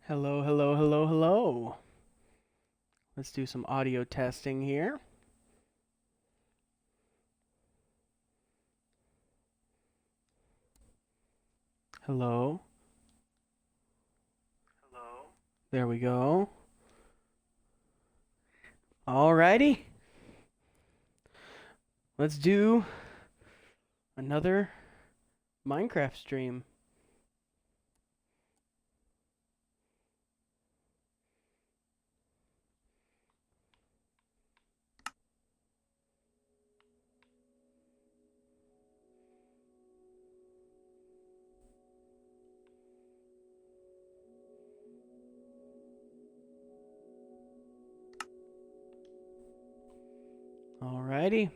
Hello, hello, hello, hello. Let's do some audio testing here. Hello. There we go. Alrighty. Let's do another Minecraft stream. Alrighty.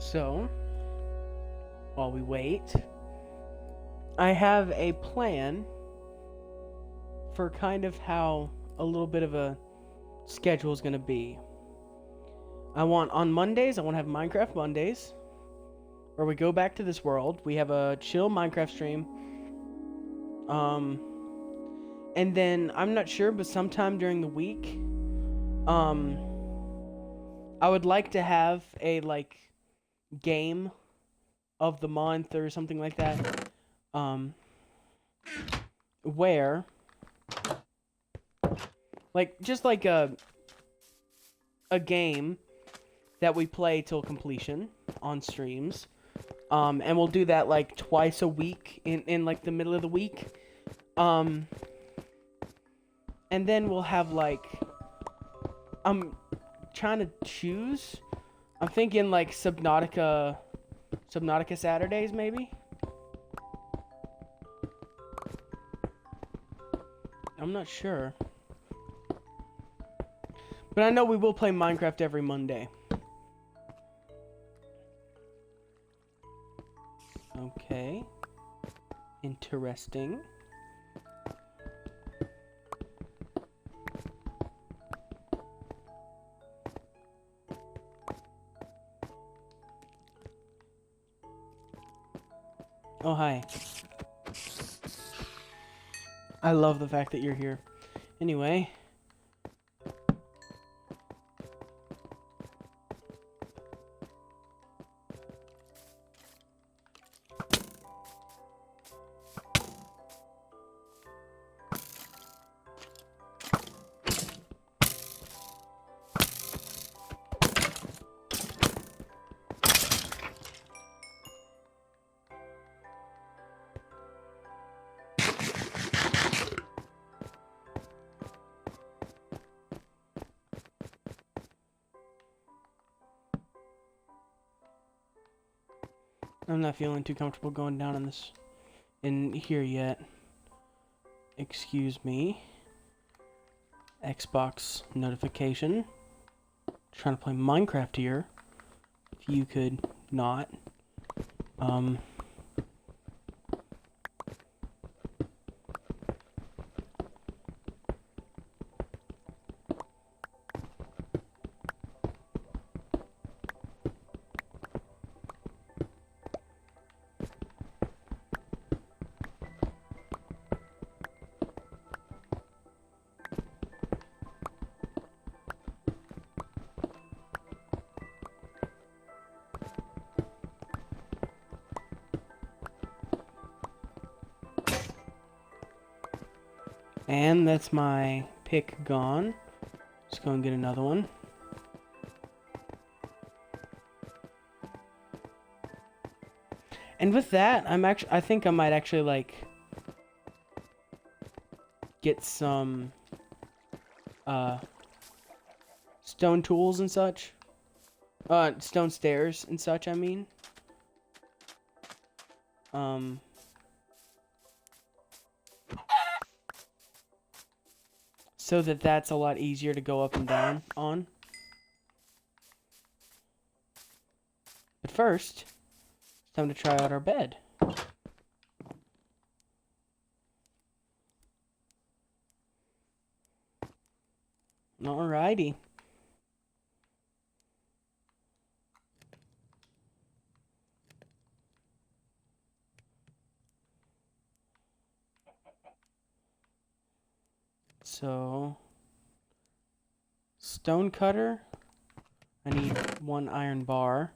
So, while we wait, I have a plan for kind of how a little bit of a schedule is going to be. On Mondays, I want to have Minecraft Mondays, where we go back to this world. We have a chill Minecraft stream. And then I'm not sure, but sometime during the week, I would like to have a game of the month or something like that. Where just like a game that we play till completion on streams. And we'll do that like twice a week in like the middle of the week. And then we'll have I'm trying to choose. I'm thinking like Subnautica Saturdays maybe. I'm not sure. But I know we will play Minecraft every Monday. Okay. Interesting. Oh, hi. I love the fact that you're here. Anyway. I'm not feeling too comfortable going down in here yet. Excuse me. Xbox notification. Trying to play Minecraft here. If you could not. And that's my pick gone. Let's go and get another one. And with that, I think I might actually get some stone tools and such. Stone stairs and such, I mean. So that's a lot easier to go up and down on. But first, it's time to try out our bed. Alrighty. So, stone cutter. I need 1 iron bar.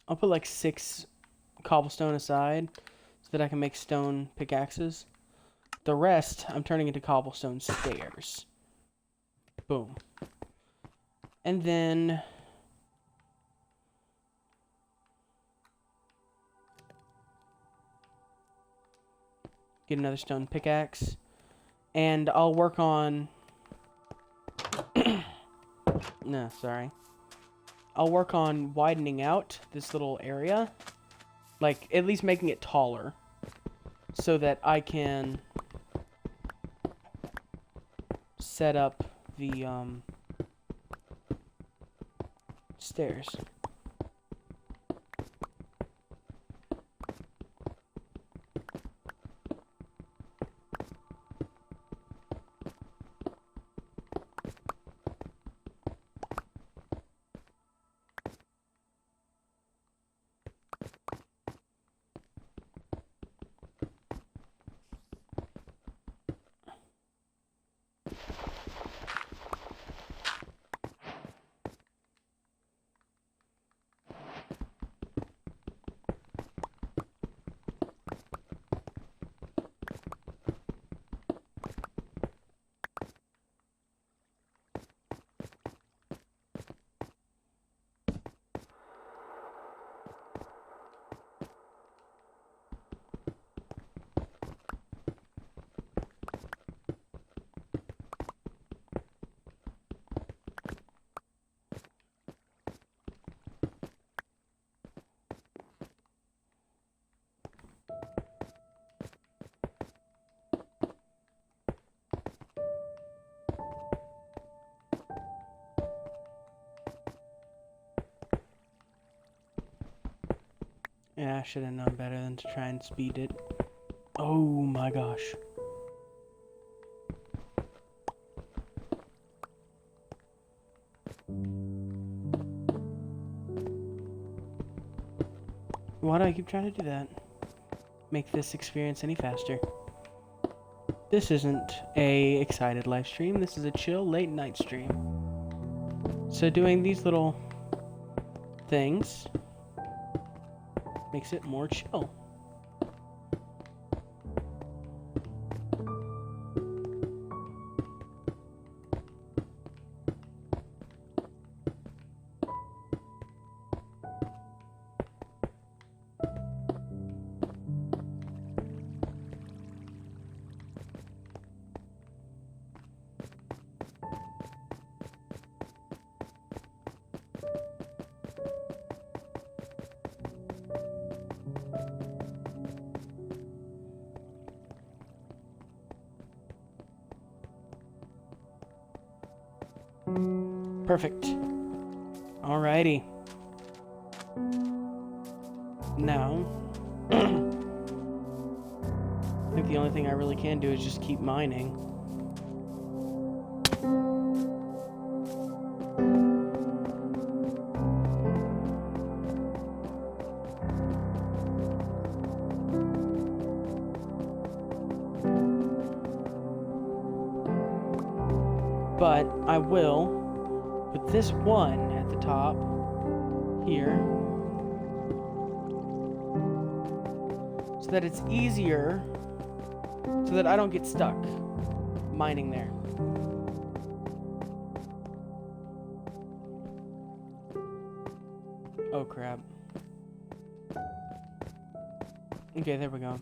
I'll put like 6 cobblestone aside so that I can make stone pickaxes. The rest, I'm turning into cobblestone stairs. Boom. And then get another stone pickaxe. And I'll work on... No, sorry. I'll work on widening out this little area. Like, at least making it taller. So that I can set up the, stairs. Yeah, I should have known better than to try and speed it. Oh my gosh. Why do I keep trying to do that? Make this experience any faster. This isn't a excited live stream, this is a chill late night stream. So doing these little things makes it more chill. Perfect. Alrighty. Now, I think the only thing I really can do is just keep mining. But I will put this one at the top here. that it's easier, so that I don't get stuck mining there. Oh crap. Okay, there we go.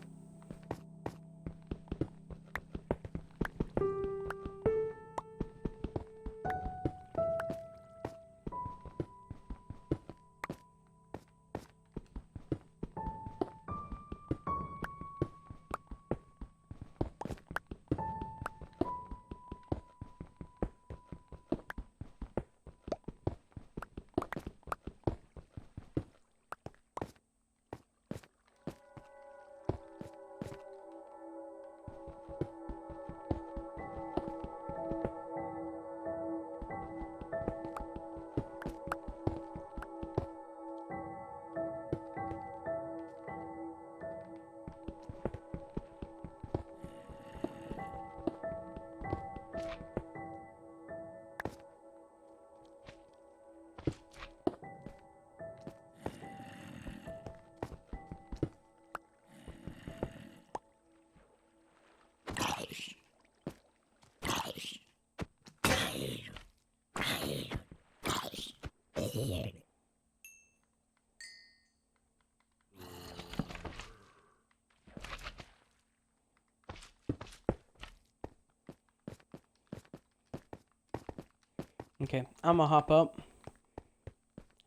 Okay, I'm gonna hop up.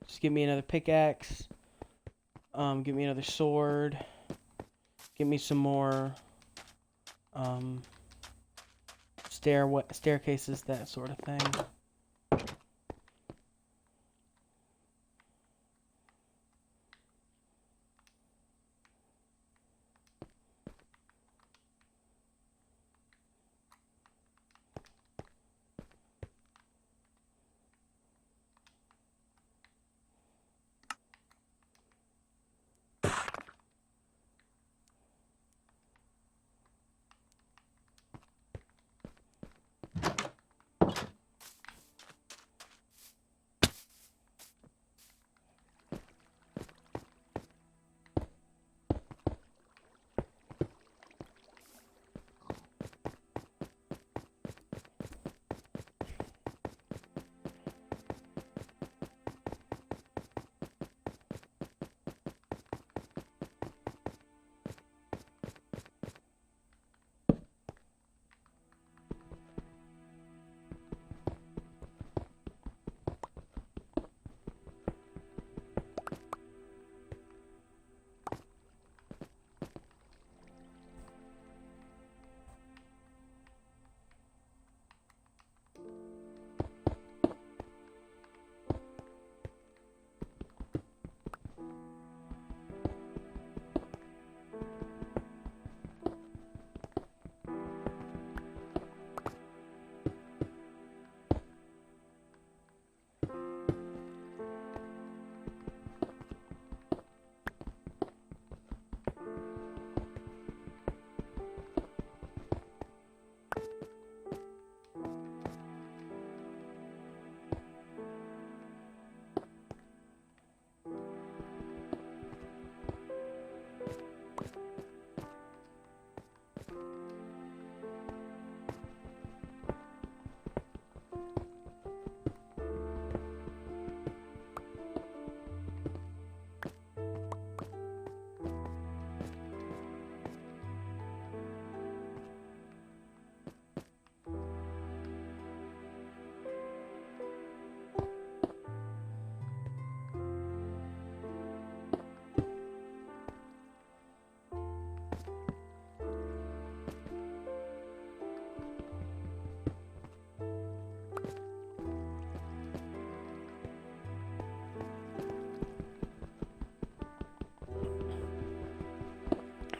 Just give me another pickaxe. Give me another sword. Give me some more staircases, that sort of thing.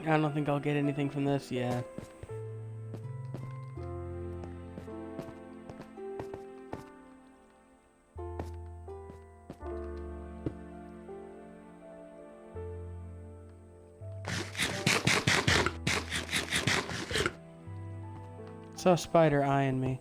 I don't think I'll get anything from this, yeah. Saw a spider eyeing me.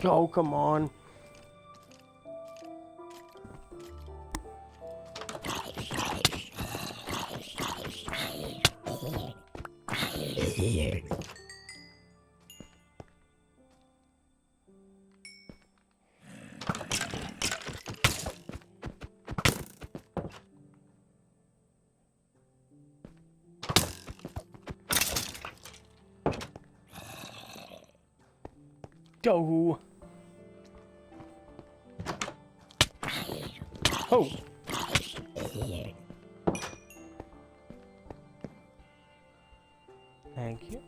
Oh, come on. Go. Oh. Thank you.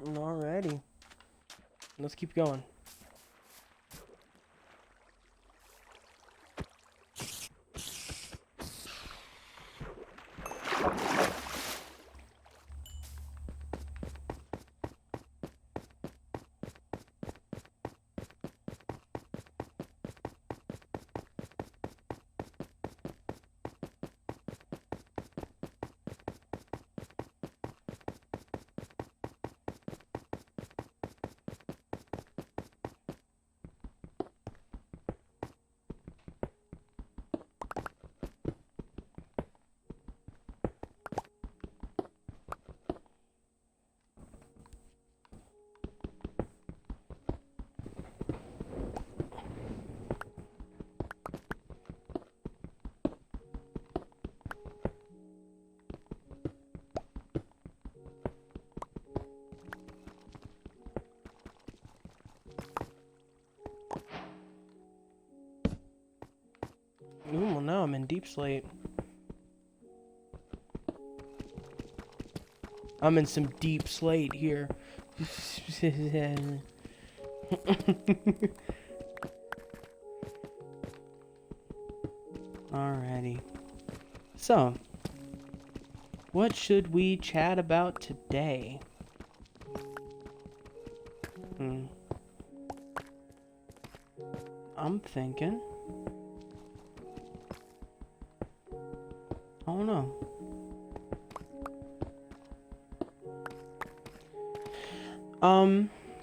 Alrighty. Let's keep going. Ooh, well, now I'm in deep slate. I'm in some deep slate here. Alrighty. So, what should we chat about today? I'm thinking. I don't know.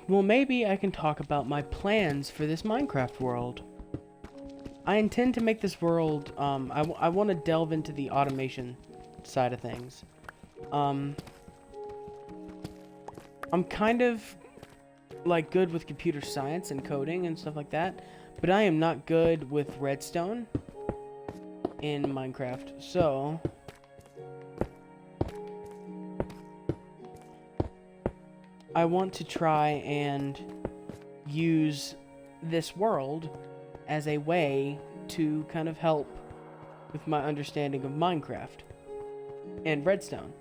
Well, maybe I can talk about my plans for this Minecraft world. I intend to make this world, I want to delve into the automation side of things. I'm kind of, like, good with computer science and coding and stuff like that, but I am not good with redstone in Minecraft, so I want to try and use this world as a way to kind of help with my understanding of Minecraft and redstone.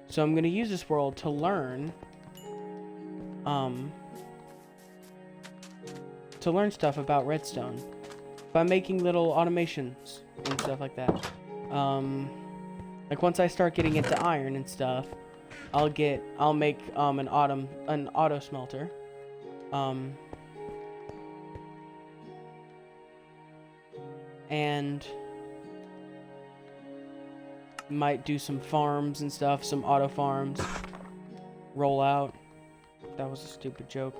So I'm going to use this world to learn stuff about redstone by making little automations and stuff like that. Like once I start getting into iron and stuff, I'll make an auto smelter. And might do some farms and stuff, some auto farms. Roll out. That was a stupid joke.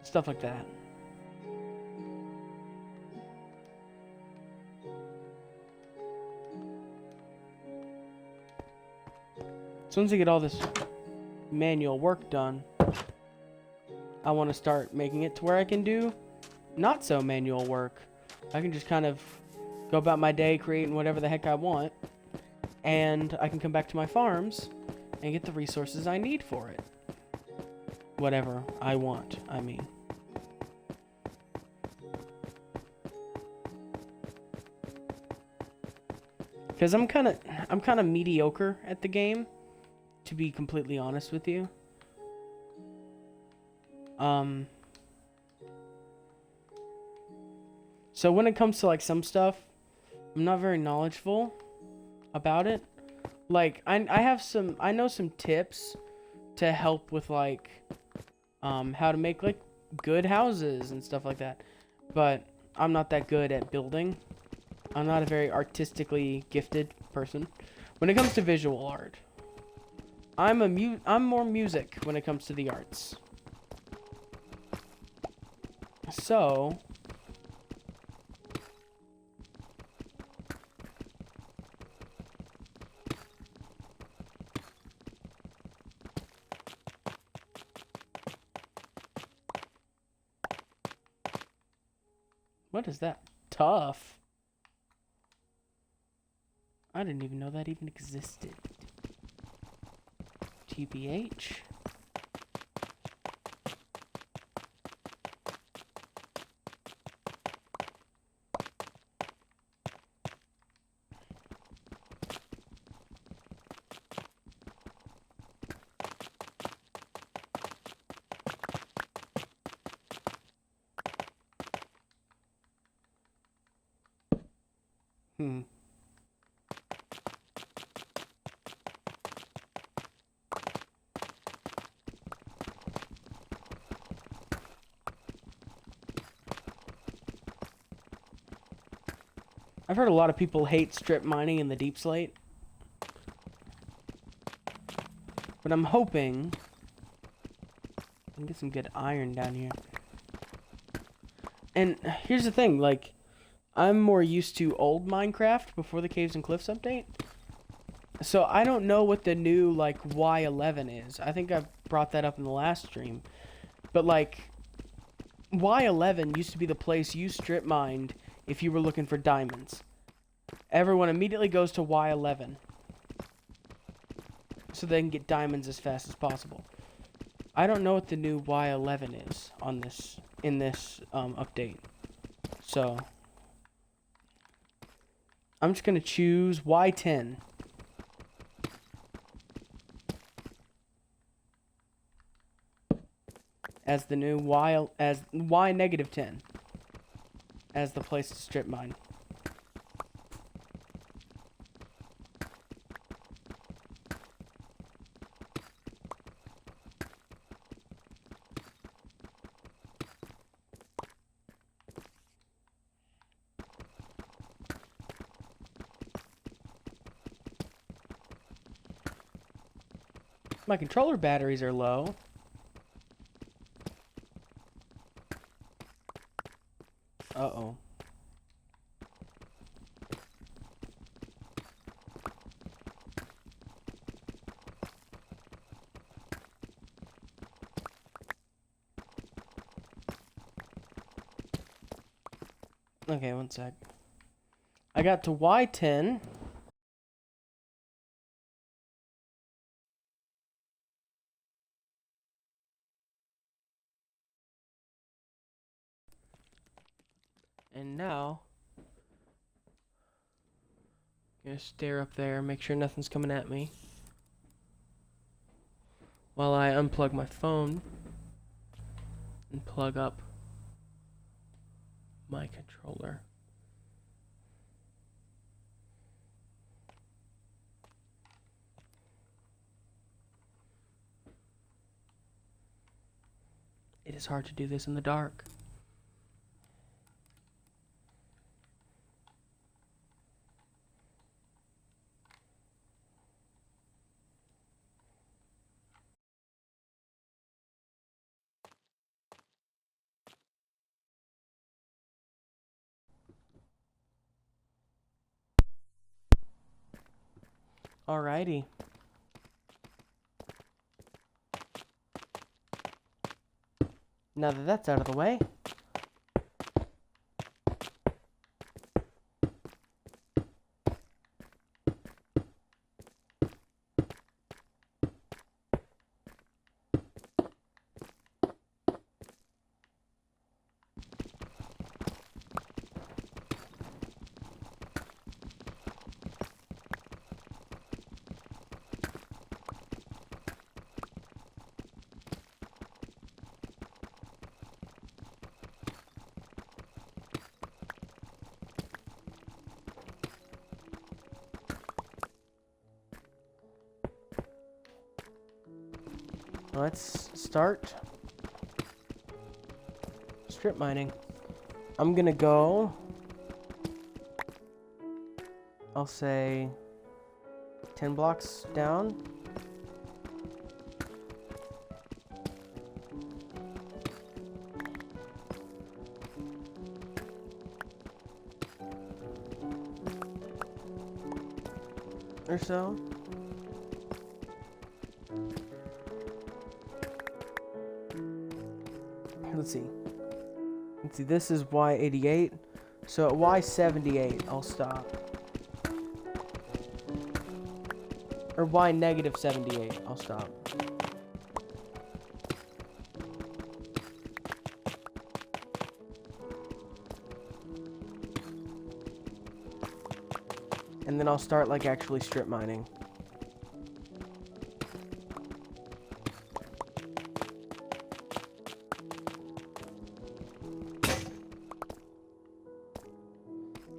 Stuff like that. So once I get all this manual work done, I want to start making it to where I can do not so manual work. I can just kind of go about my day creating whatever the heck I want, and I can come back to my farms and get the resources I need for it. Whatever I want, I mean. Because I'm kind of mediocre at the game, to be completely honest with you. So when it comes to like some stuff, I'm not very knowledgeable about it. Like I know some tips to help with like how to make like good houses and stuff like that. But I'm not that good at building. I'm not a very artistically gifted person. When it comes to visual art, I'm more music when it comes to the arts. So, what is that? Tough. I didn't even know that even existed. TBH. I've heard a lot of people hate strip mining in the deep slate. But I'm hoping I can get some good iron down here. And here's the thing, like, I'm more used to old Minecraft before the Caves and Cliffs update. So I don't know what the new, like, Y11 is. I think I brought that up in the last stream. But, like, Y11 used to be the place you strip mined if you were looking for diamonds. Everyone immediately goes to Y11 so they can get diamonds as fast as possible. I don't know what the new Y11 is in this update. So I'm just gonna choose Y10 as the new Y negative 10 as the place to strip mine. My controller batteries are low. Uh-oh. Okay, one sec. I got to Y10. And now, I'm gonna stare up there, make sure nothing's coming at me, while I unplug my phone and plug up my controller. It is hard to do this in the dark. Alrighty. Now that that's out of the way, let's start strip mining. I'm gonna go, I'll say 10 blocks down. Or so. Let's see. This is Y88. So at Y78, I'll stop. Or Y negative 78, I'll stop. And then I'll start like actually strip mining.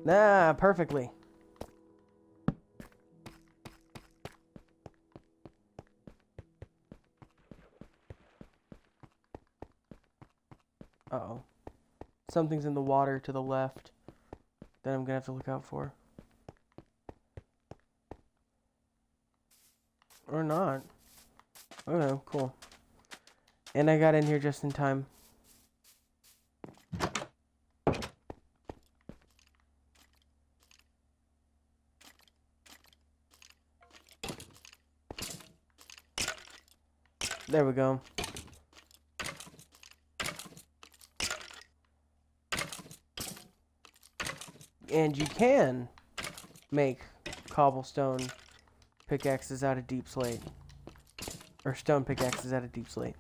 Nah, perfectly. Uh-oh. Something's in the water to the left that I'm gonna have to look out for. Or not. Okay, cool. And I got in here just in time. There we go. And you can make cobblestone pickaxes out of deep slate. Or stone pickaxes out of deep slate.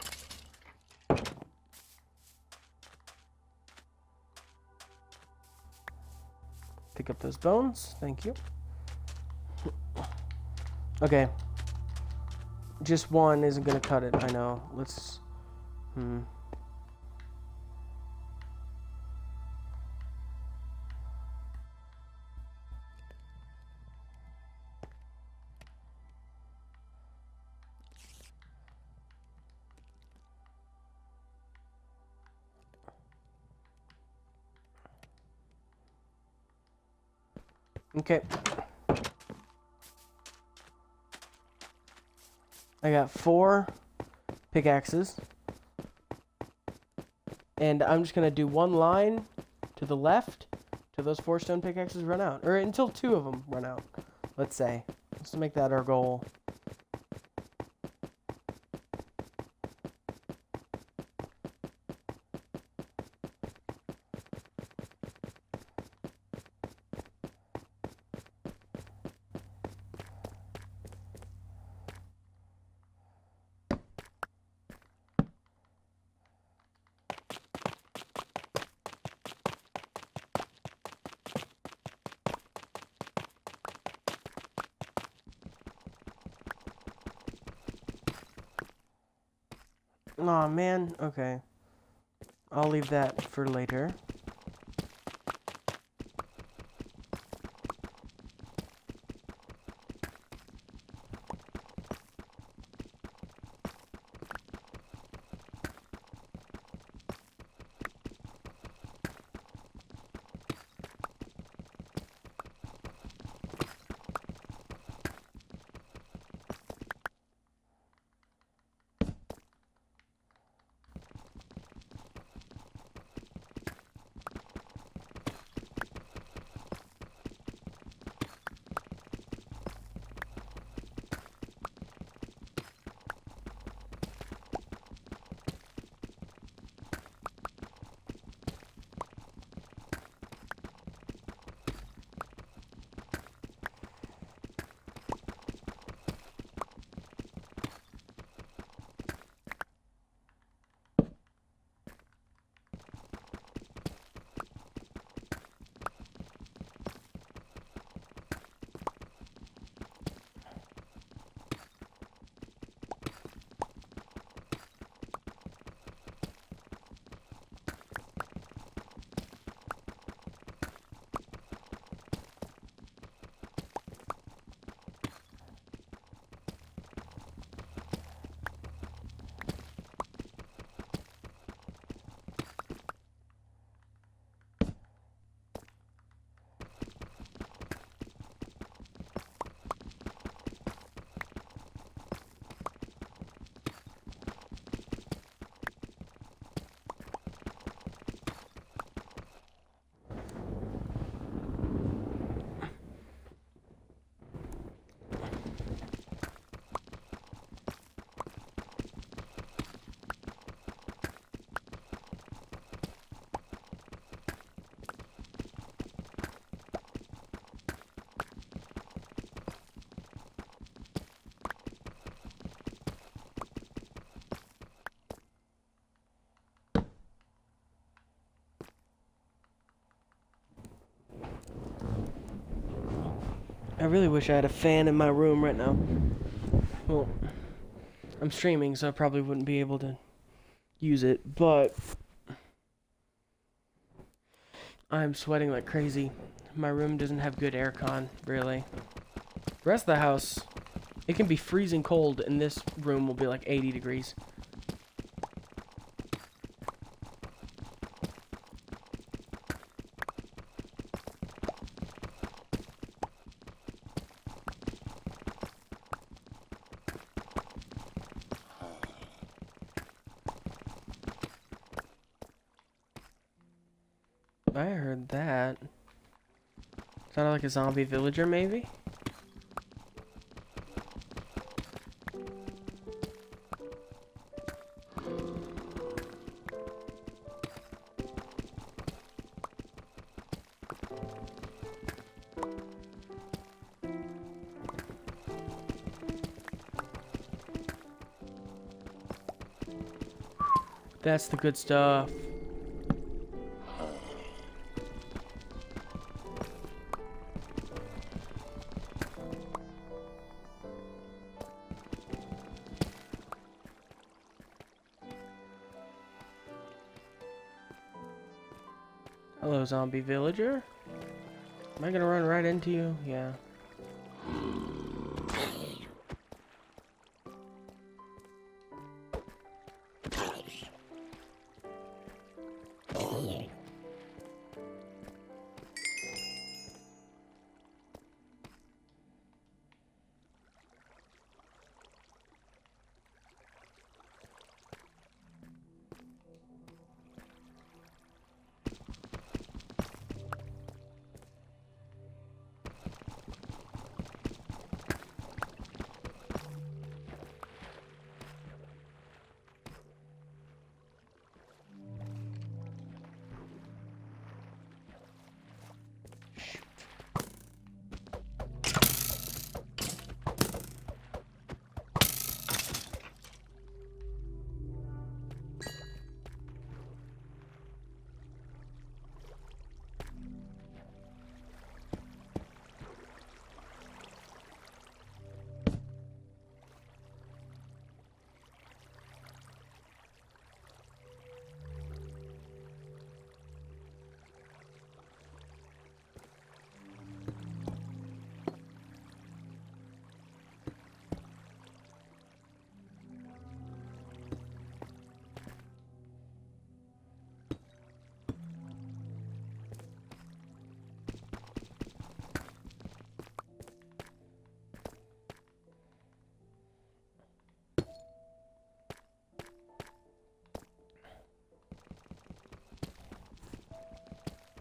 Pick up those bones. Thank you. Okay. Just one isn't gonna cut it, I know. Let's... Okay. I got 4 pickaxes. And I'm just going to do one line to the left till those 4 stone pickaxes run out. Or until 2 of them run out, let's say. Let's make that our goal. Aw, man. Okay. I'll leave that for later. I really wish I had a fan in my room right now. Well, I'm streaming, so I probably wouldn't be able to use it, but I'm sweating like crazy. My room doesn't have good aircon, really. The rest of the house, it can be freezing cold, and this room will be like 80 degrees. I heard that. Sounded like a zombie villager, maybe? That's the good stuff. Hello, zombie villager. Am I gonna run right into you? Yeah.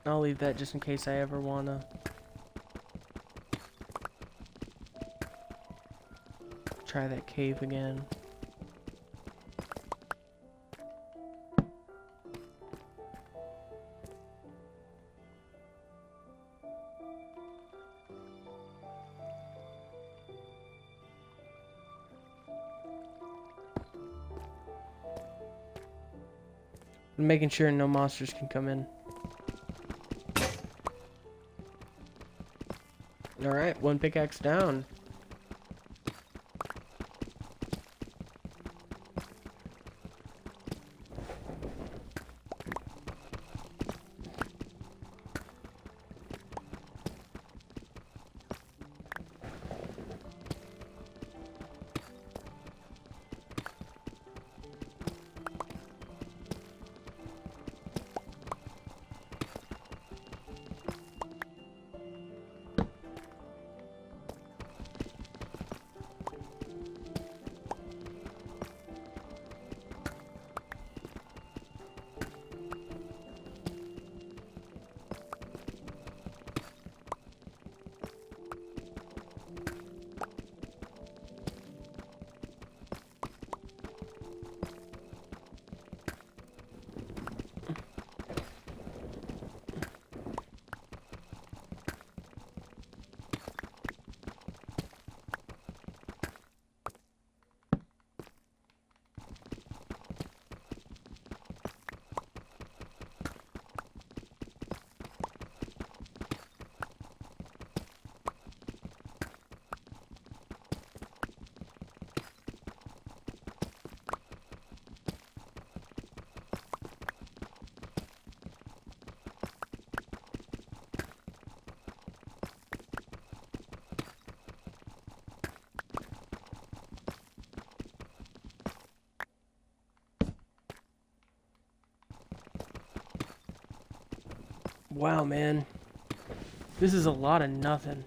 I'll leave that just in case I ever wanna try that cave again. I'm making sure no monsters can come in. Alright, one pickaxe down. Wow, man. This is a lot of nothing.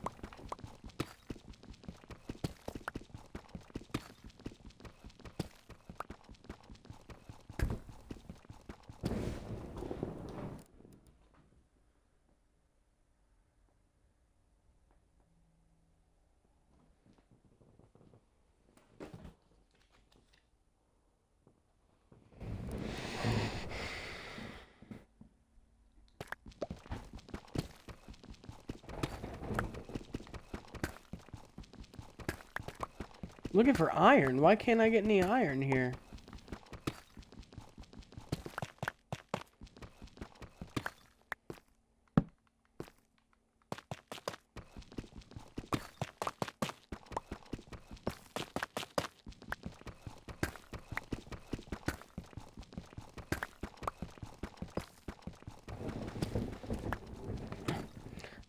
Looking for iron. Why can't I get any iron here?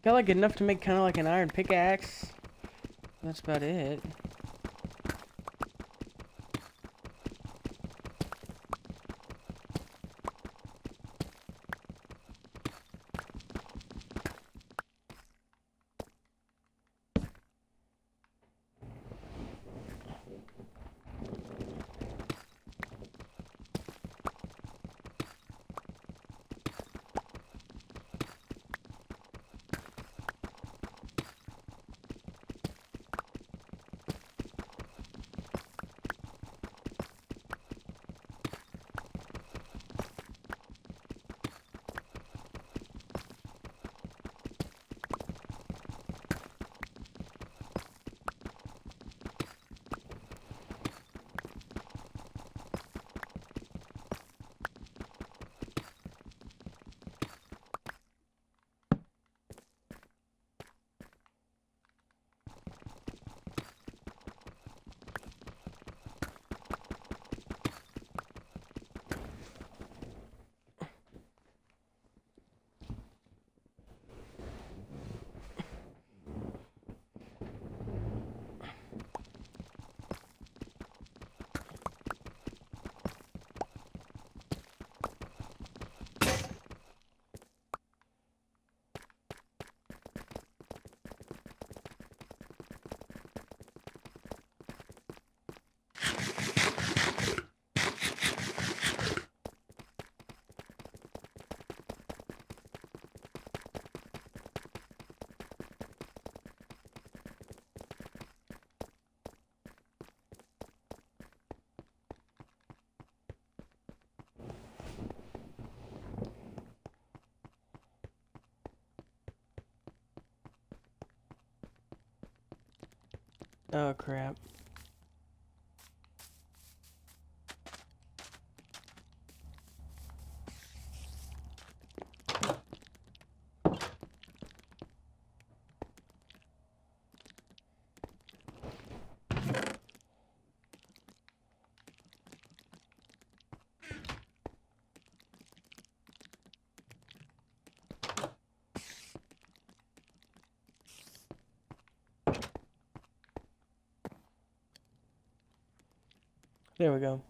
Got like enough to make kind of like an iron pickaxe. That's about it. Oh, crap. There we go.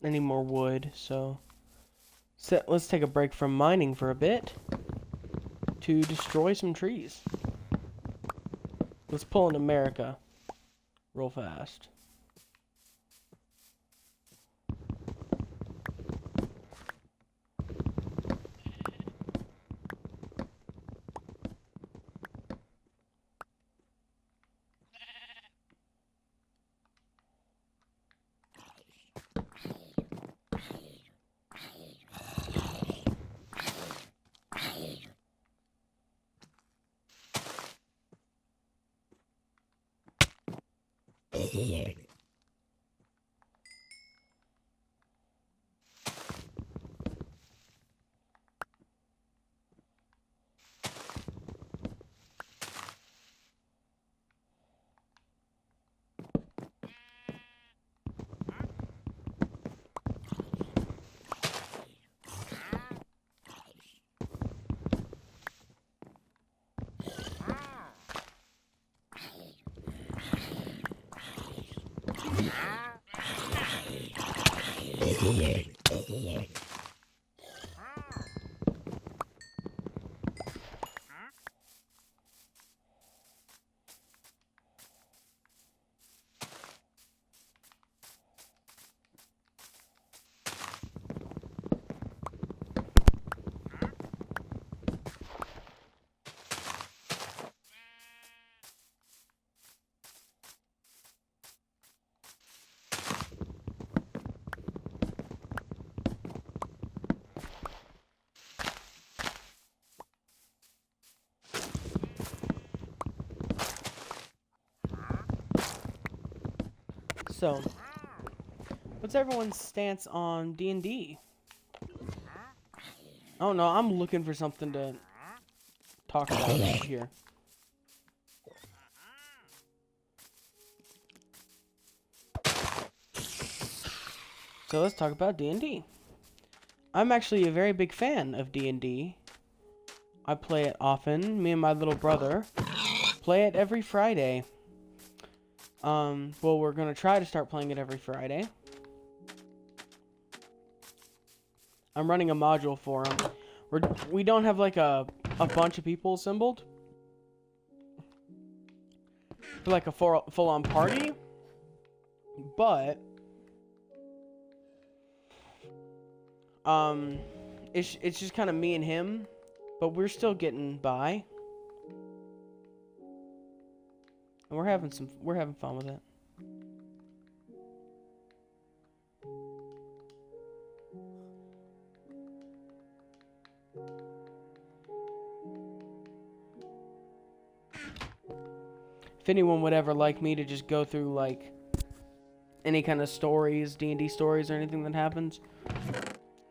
I need more wood, so let's take a break from mining for a bit to destroy some trees. Let's pull in America real fast. So, what's everyone's stance on D&D? Oh no, I'm looking for something to talk about here. So let's talk about D&D. I'm actually a very big fan of D&D. I play it often. Me and my little brother play it every Friday. Well, we're gonna try to start playing it every Friday. I'm running a module for him. We don't have like a bunch of people assembled for like a full-on party, but it's just kind of me and him, but we're still getting by. And we're having fun with it. If anyone would ever like me to just go through like any kind of stories, D&D stories or anything that happens,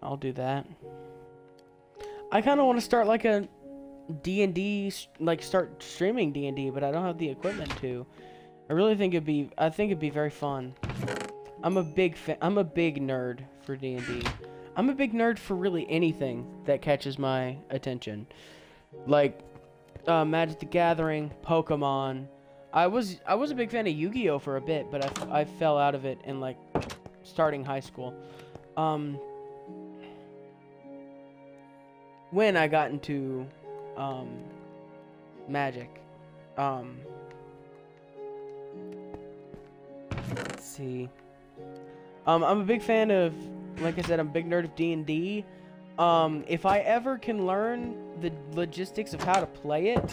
I'll do that. I kind of want to start like a D&D, like start streaming D&D, but I don't have the equipment to. I think it'd be very fun. I'm a big nerd for D&D. I'm a big nerd for really anything that catches my attention. Like Magic the Gathering, Pokemon. I was a big fan of Yu-Gi-Oh for a bit, but I fell out of it in like starting high school. When I got into Magic. Let's see. I'm a big fan of, like I said, I'm a big nerd of D&D. If I ever can learn the logistics of how to play it,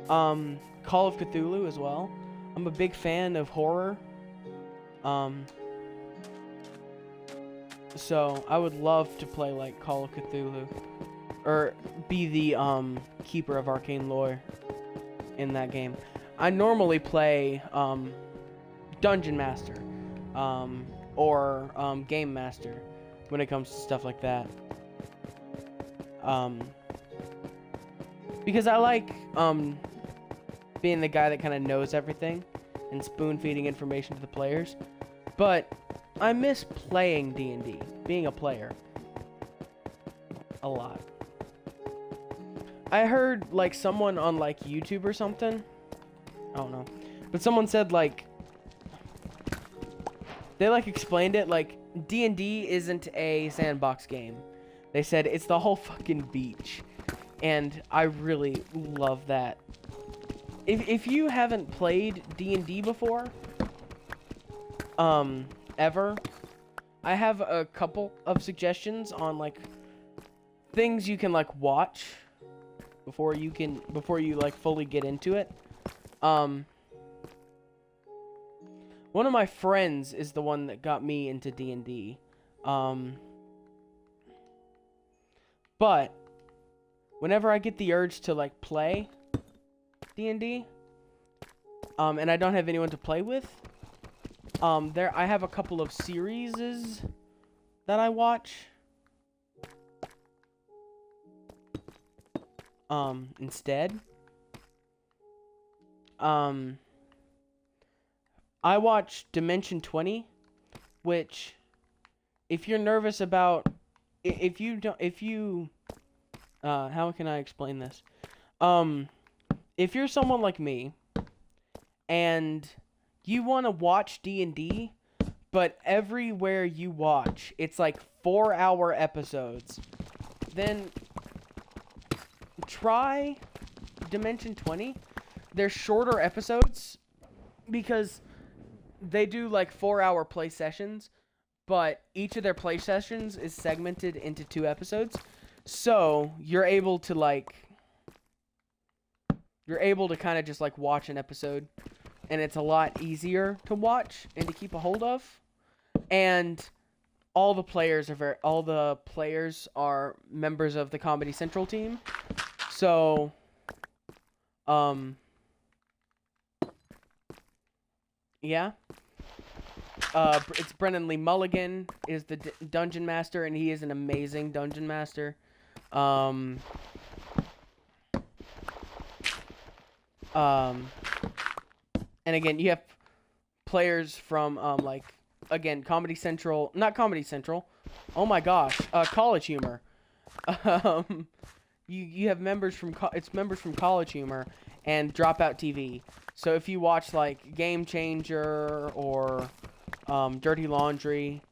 Call of Cthulhu as well. I'm a big fan of horror. So I would love to play like Call of Cthulhu, or be the keeper of arcane lore in that game. I normally play Dungeon Master, or Game Master when it comes to stuff like that. Because I like being the guy that kind of knows everything and spoon-feeding information to the players. But I miss playing D&D, being a player, a lot. I heard like someone on like YouTube or something, I don't know, but someone said like, they like explained it like D&D isn't a sandbox game. They said it's the whole fucking beach, and I really love that. If you haven't played D&D before, ever, I have a couple of suggestions on like things you can like watch before you like fully get into it. One of my friends is the one that got me into D&D. But whenever I get the urge to like play D&D, and I don't have anyone to play with, I have a couple of series that I watch. Instead, I watch Dimension 20, which, if you're nervous about, how can I explain this? If you're someone like me, and you want to watch D&D, but everywhere you watch, it's like 4-hour episodes. Then try Dimension 20. They're shorter episodes because they do like 4-hour play sessions, but each of their play sessions is segmented into 2 episodes. So you're able to kind of just like watch an episode, and it's a lot easier to watch and to keep a hold of. And all the players are members of the Comedy Central team. So yeah. It's Brennan Lee Mulligan is the dungeon master, and he is an amazing dungeon master. And again, you have players from Comedy Central, not Comedy Central. Oh my gosh, College Humor. You have members from members from College Humor and Dropout TV. So if you watch like Game Changer or Dirty Laundry,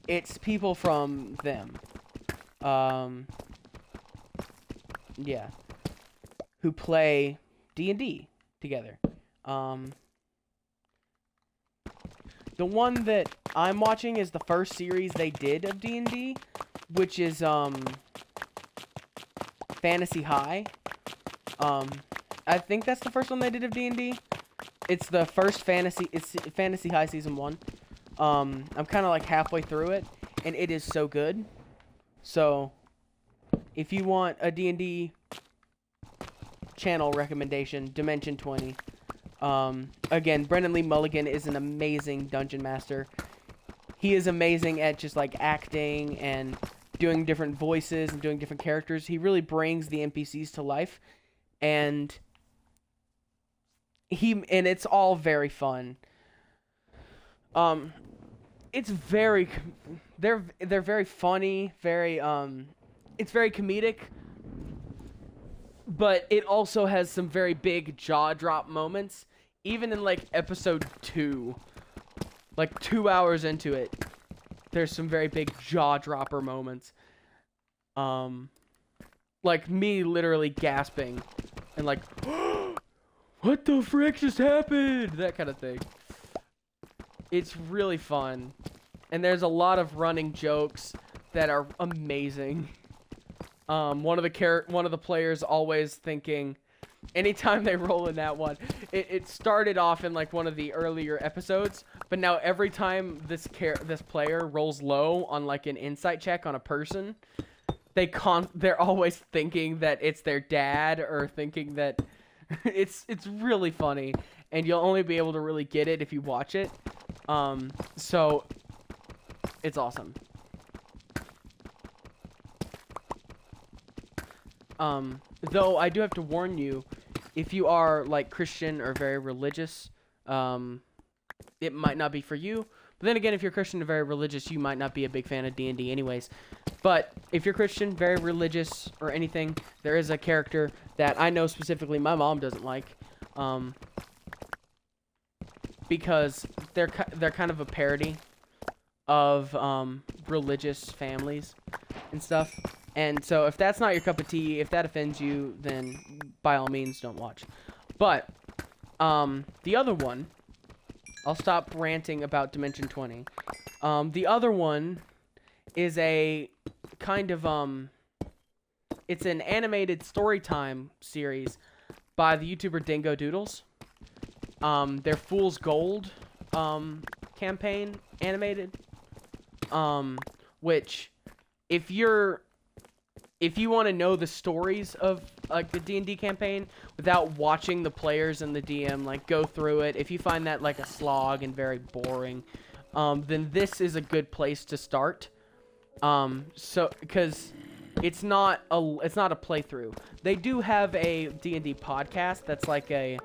it's people from them. Yeah, who play D&D together. The one that I'm watching is the first series they did of D&D, which is Fantasy High. I think that's the first one they did of D&D. It's the first it's Fantasy High Season 1. I'm kind of like halfway through it, and it is so good. So, if you want a D&D channel recommendation, Dimension 20. Again, Brendan Lee Mulligan is an amazing dungeon master. He is amazing at just like acting and doing different voices and doing different characters. He really brings the NPCs to life, and it's all very fun. It's very, they're very funny, very it's very comedic, but it also has some very big jaw drop moments. Even in like episode 2, like 2 hours into it, there's some very big jaw dropper moments. Like me literally gasping and like, what the frick just happened? That kind of thing. It's really fun, and there's a lot of running jokes that are amazing. One of the players always thinking, anytime they roll in that one, it started off in like one of the earlier episodes, but now every time this player rolls low on like an insight check on a person, they're always thinking that it's their dad, or thinking that it's really funny, and you'll only be able to really get it if you watch it. So it's awesome. Though I do have to warn you, if you are like Christian or very religious, it might not be for you. But then again, if you're Christian or very religious, you might not be a big fan of D&D anyways. But if you're Christian, very religious, or anything, there is a character that I know specifically my mom doesn't like, because they're kind of a parody of religious families and stuff. And so if that's not your cup of tea, if that offends you, then by all means don't watch. But the other one, I'll stop ranting about Dimension 20. The other one is a kind of it's an animated storytime series by the YouTuber Dingo Doodles. Their Fool's Gold campaign animated, which if you want to know the stories of like the D&D campaign without watching the players and the DM like go through it, if you find that like a slog and very boring, then this is a good place to start. So because it's not a playthrough. They do have a D&D podcast that's like a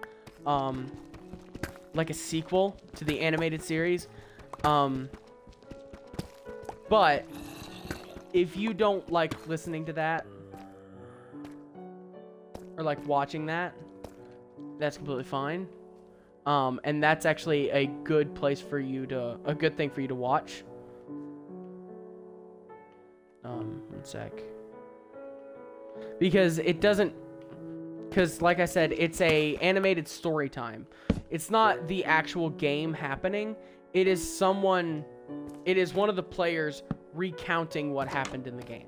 sequel to the animated series. But if you don't like listening to that or like watching that, that's completely fine. And that's actually a good thing for you to watch. One sec. Because like I said, it's a animated story time. It's not the actual game happening. It is one of the players recounting what happened in the game.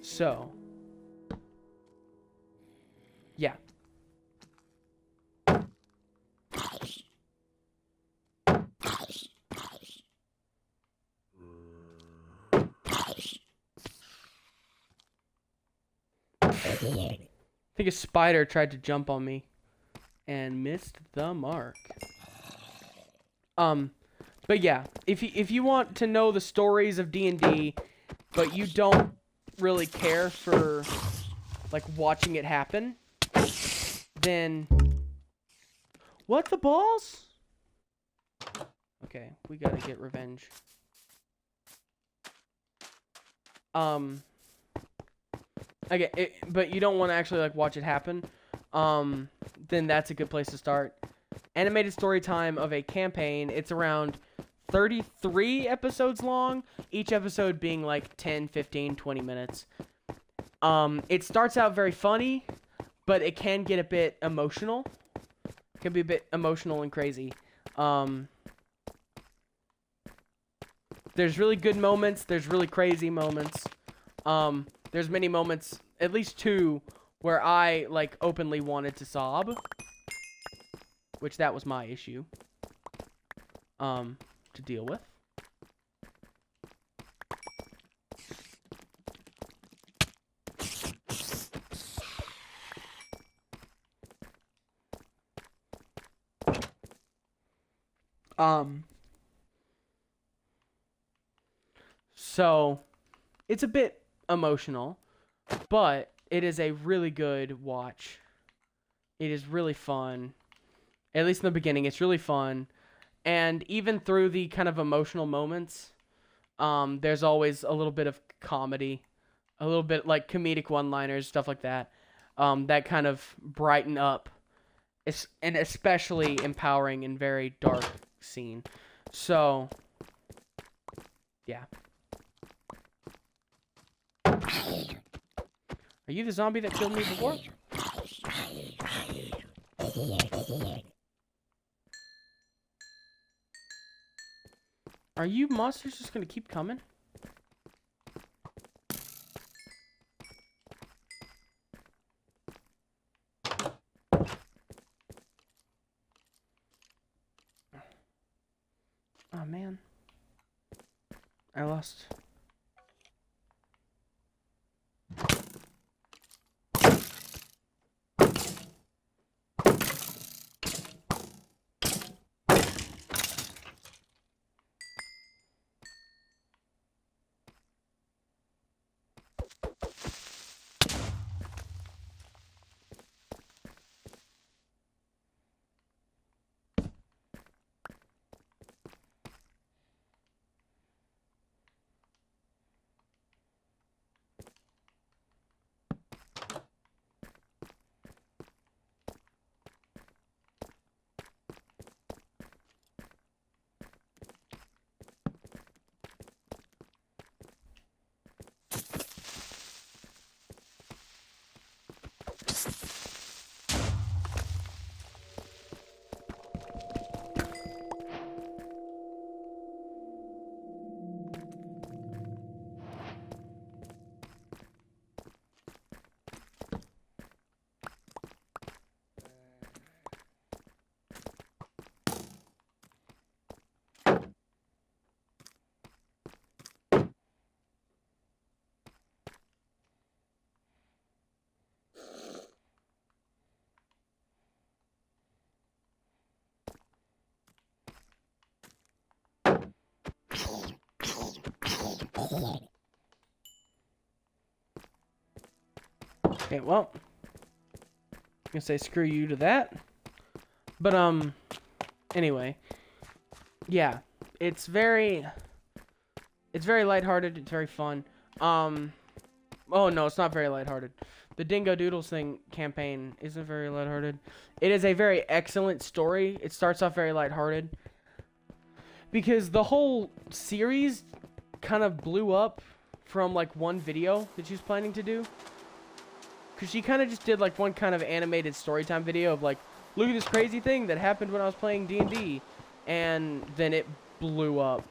So, yeah. I think a spider tried to jump on me and missed the mark. But yeah, if you want to know the stories of D&D, but you don't really care for like watching it happen, then what the balls? Okay, we gotta get revenge. Okay, but you don't want to actually like watch it happen. Then that's a good place to start. Animated story time of a campaign. It's around 33 episodes long, each episode being like 10, 15, 20 minutes. It starts out very funny, but it can get a bit emotional. It can be a bit emotional and crazy. There's really good moments, there's really crazy moments. There's many moments, at least 2, where I like openly wanted to sob, which that was my issue to deal with. So it's a bit emotional, but it is a really good watch. It is really fun. At least in the beginning, it's really fun. And even through the kind of emotional moments, there's always a little bit of comedy, a little bit like comedic one-liners, stuff like that, that kind of brighten up an especially empowering and very dark scene. So, yeah. Are you the zombie that killed me before? Are you monsters just gonna keep coming? Oh man. I lost. Okay, well, I'm gonna say screw you to that. But anyway, yeah, it's very lighthearted. It's very fun. Oh no, it's not very lighthearted. The Dingo Doodles thing campaign isn't very lighthearted. It is a very excellent story. It starts off very lighthearted because the whole series kind of blew up from like one video that she was planning to do. Because she kind of just did like one kind of animated storytime video of like, look at this crazy thing that happened when I was playing D&D, and then it blew up.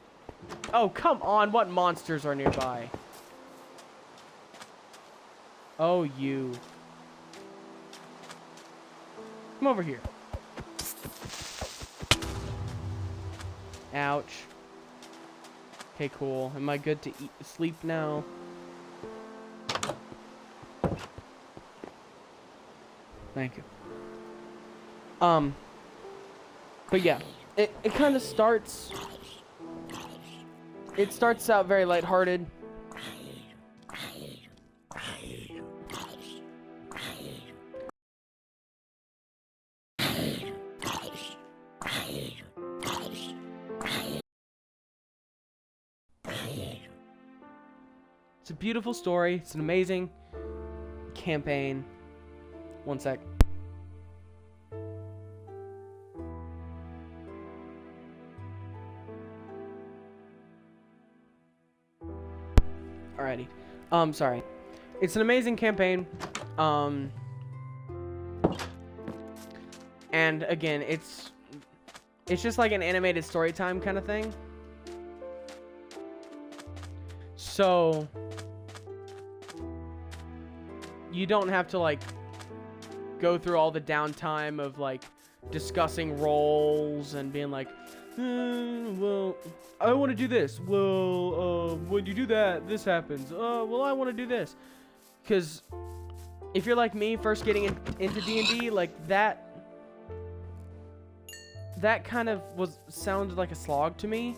Oh, come on, what monsters are nearby? Oh, you. Come over here. Ouch. Okay, cool. Am I good to sleep now? Thank you. But yeah, it kind of starts... It starts out very lighthearted. It's a beautiful story. It's an amazing campaign. One sec. Alrighty. Sorry. It's an amazing campaign. And again, it's just like an animated story time kind of thing. So you don't have to like go through all the downtime of like discussing roles and being like, well, I want to do this. Well, when you do that, this happens. Well, I want to do this. Because if you're like me, first getting into D&D, like that kind of sounded like a slog to me.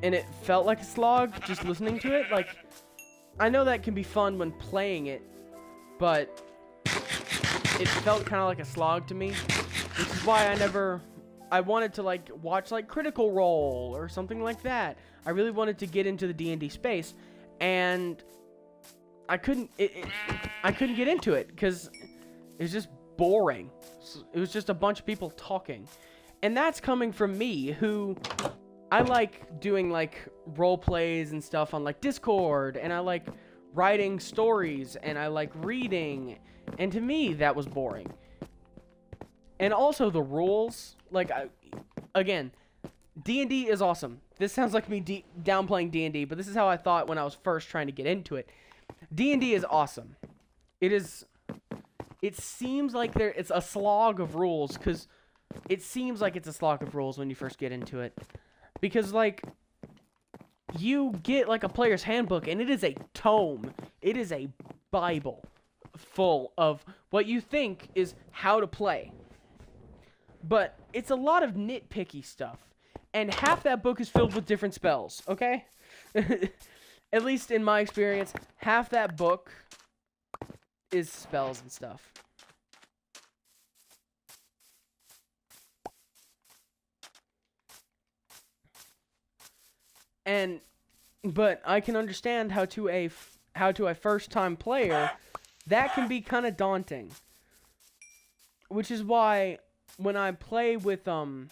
And it felt like a slog just listening to it. Like, I know that can be fun when playing it, but it felt kind of like a slog to me, which is why I wanted to like watch like Critical Role or something like that. I really wanted to get into the D&D space, and I couldn't get into it because it was just boring. It was just a bunch of people talking, and that's coming from me, who I like doing like role plays and stuff on like Discord, and I like writing stories, and I like reading, and to me that was boring. And also the rules, like, again, D&D is awesome. This sounds like me downplaying D&D, but this is how I thought when I was first trying to get into it. D&D is awesome. It seems like it's a slog of rules, because it seems like it's a slog of rules when you first get into it. Because, like, you get, like, a player's handbook, and it is a tome. It is a Bible full of what you think is how to play. But it's a lot of nitpicky stuff. And half that book is filled with different spells, okay? At least in my experience, half that book is spells and stuff. But I can understand how to a first-time player, that can be kind of daunting. Which is why when I play with my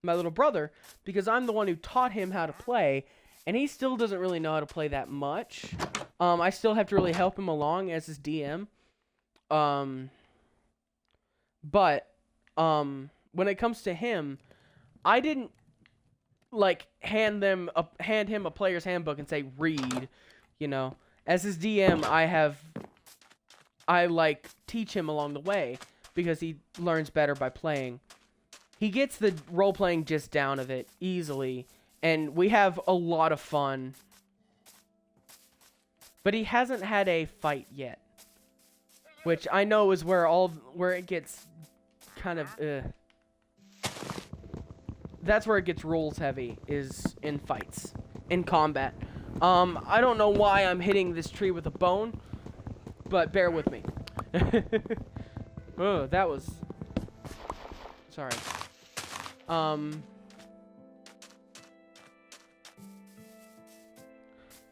little brother, because I'm the one who taught him how to play, and he still doesn't really know how to play that much. I still have to really help him along as his DM. But when it comes to him, I didn't like hand him a player's handbook and say read, you know. As his DM, I like teach him along the way, because he learns better by playing. He gets the role-playing gist down of it easily, and we have a lot of fun. But he hasn't had a fight yet, which I know is where it gets kind of that's where it gets rules heavy, is in fights, in combat. I don't know why I'm hitting this tree with a bone, but bear with me. Oh, that was... Sorry.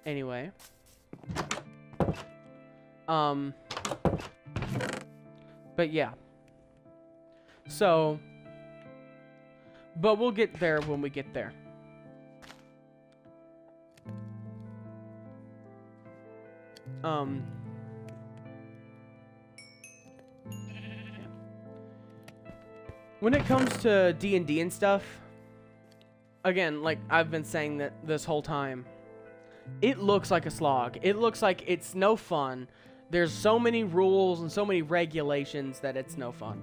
Anyway. But yeah. So... But we'll get there when we get there. When it comes to D&D and stuff, again, like I've been saying that this whole time, it looks like a slog. It looks like it's no fun. There's so many rules and so many regulations that it's no fun.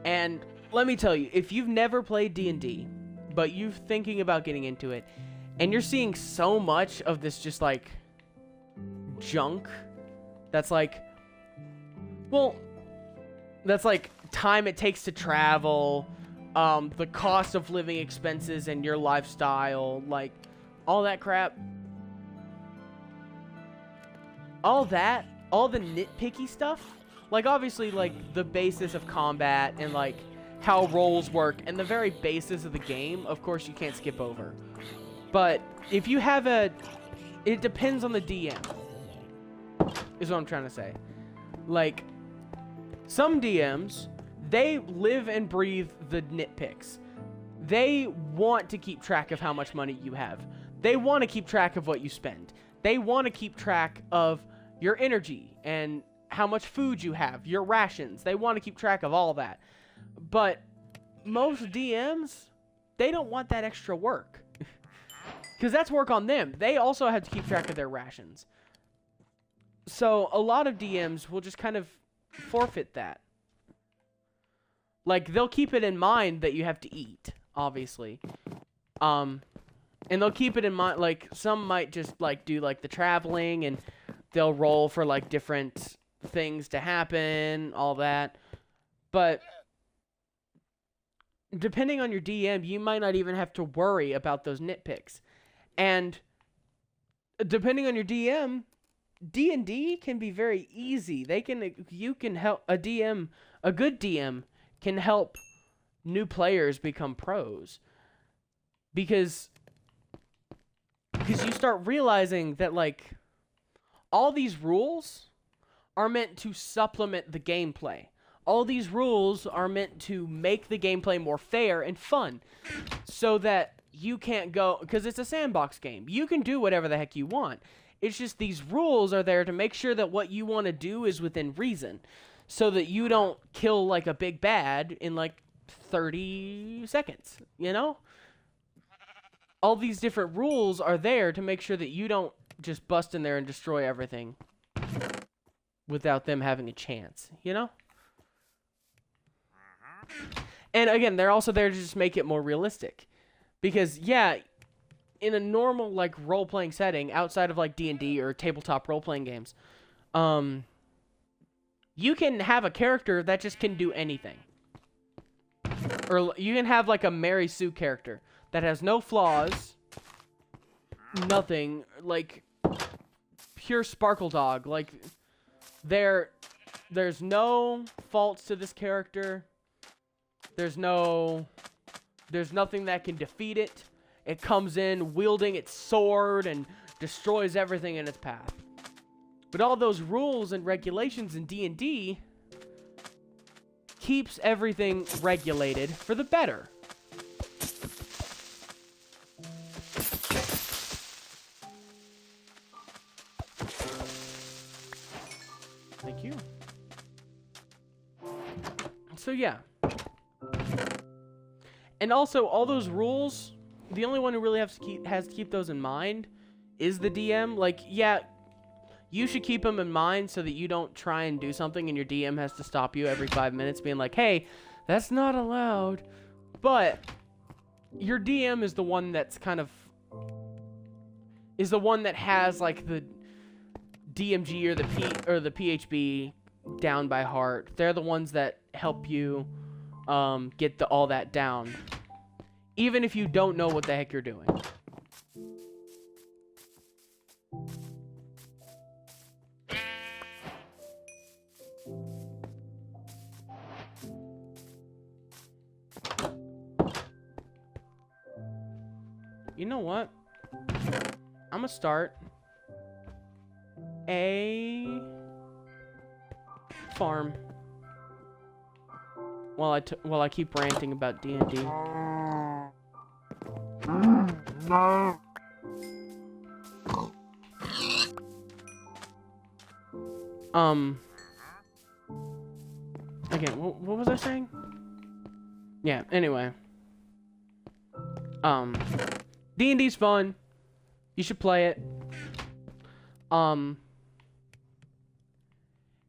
And let me tell you, if you've never played D&D, but you're thinking about getting into it, and you're seeing so much of this just like junk that's like, well, that's like time it takes to travel, the cost of living expenses and your lifestyle, like all that crap, all the nitpicky stuff, like obviously like the basis of combat and like how roles work and the very basis of the game, of course you can't skip over. But if you have it depends on the DM, is what I'm trying to say. Like, some DMs, they live and breathe the nitpicks. They want to keep track of how much money you have. They want to keep track of what you spend. They want to keep track of your energy and how much food you have, your rations. They want to keep track of all that. But most DMs, they don't want that extra work. Because that's work on them. They also have to keep track of their rations. So a lot of DMs will just kind of forfeit that. Like, they'll keep it in mind that you have to eat, obviously. And they'll keep it in mind, like, some might just, like, do, like, the traveling, and they'll roll for, like, different things to happen, all that. But depending on your DM, you might not even have to worry about those nitpicks. And depending on your DM, D&D can be very easy. You can help a good DM can help new players become pros. Because you start realizing that like all these rules are meant to supplement the gameplay. All these rules are meant to make the gameplay more fair and fun, so that you can't go, because it's a sandbox game. You can do whatever the heck you want. It's just these rules are there to make sure that what you want to do is within reason, so that you don't kill like a big bad in like 30 seconds, you know? All these different rules are there to make sure that you don't just bust in there and destroy everything without them having a chance, you know? And again, they're also there to just make it more realistic. Because, yeah, in a normal, like, role-playing setting, outside of, like, D&D or tabletop role-playing games, you can have a character that just can do anything. Or you can have, like, a Mary Sue character that has no flaws, nothing, like, pure sparkle dog. Like, there's no faults to this character. There's nothing that can defeat it. It comes in wielding its sword and destroys everything in its path. But all those rules and regulations in D&D keeps everything regulated for the better. Thank you. So yeah. And also, all those rules, the only one who really has to keep those in mind is the DM. Like, yeah, you should keep them in mind so that you don't try and do something and your DM has to stop you every 5 minutes being like, hey, that's not allowed. But your DM is the one that's kind of... is the one that has, like, the DMG or the PHB down by heart. They're the ones that help you get all that down, even if you don't know what the heck you're doing. You know what? I'm gonna start a farm while I keep ranting about D&D. Again, what was I saying? Yeah, anyway. D&D's fun. You should play it.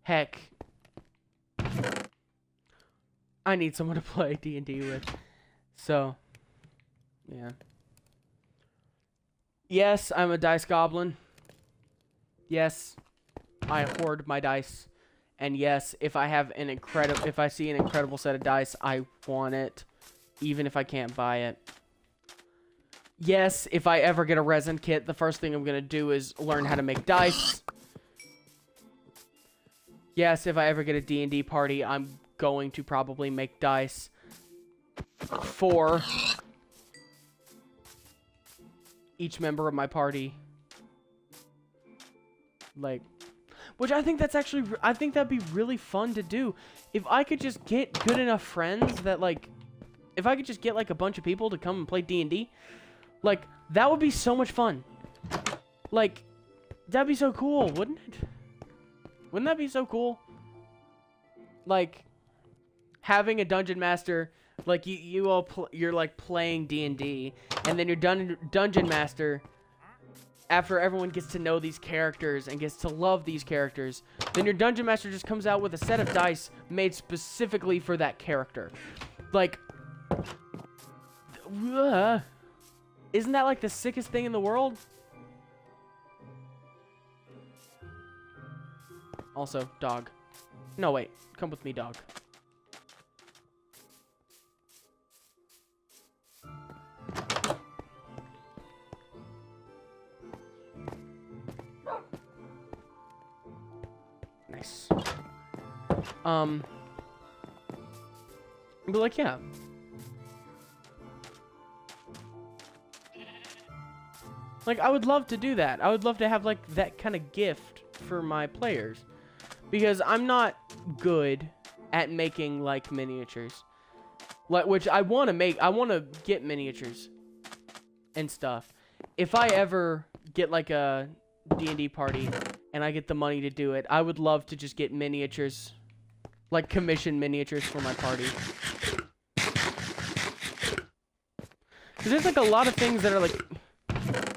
Heck. I need someone to play D&D with. So, yeah. Yes, I'm a dice goblin. Yes, I hoard my dice. And yes, if I see an incredible set of dice, I want it, even if I can't buy it. Yes, if I ever get a resin kit, the first thing I'm gonna do is learn how to make dice. Yes, if I ever get a D&D party, I'm going to probably make dice for each member of my party. Like, which I think I think that'd be really fun to do. If I could just get good enough friends that, like, if I could just get, like, a bunch of people to come and play D&D, like, that would be so much fun. Like, that'd be so cool, wouldn't it? Wouldn't that be so cool? Like, having a dungeon master, like, you're like playing D&D, and then your dungeon master, after everyone gets to know these characters and gets to love these characters, then your dungeon master just comes out with a set of dice made specifically for that character. Like, isn't that like the sickest thing in the world? Also, dog. No, wait. Come with me, dog. Nice. But like, yeah. Like, I would love to do that. I would love to have, like, that kind of gift for my players. Because I'm not good at making, like, miniatures. Like, which I want to make. I want to get miniatures and stuff. If I ever get, like, a D&D party and I get the money to do it, I would love to just get miniatures. Like, commission miniatures for my party. Because there's, like, a lot of things that are, like...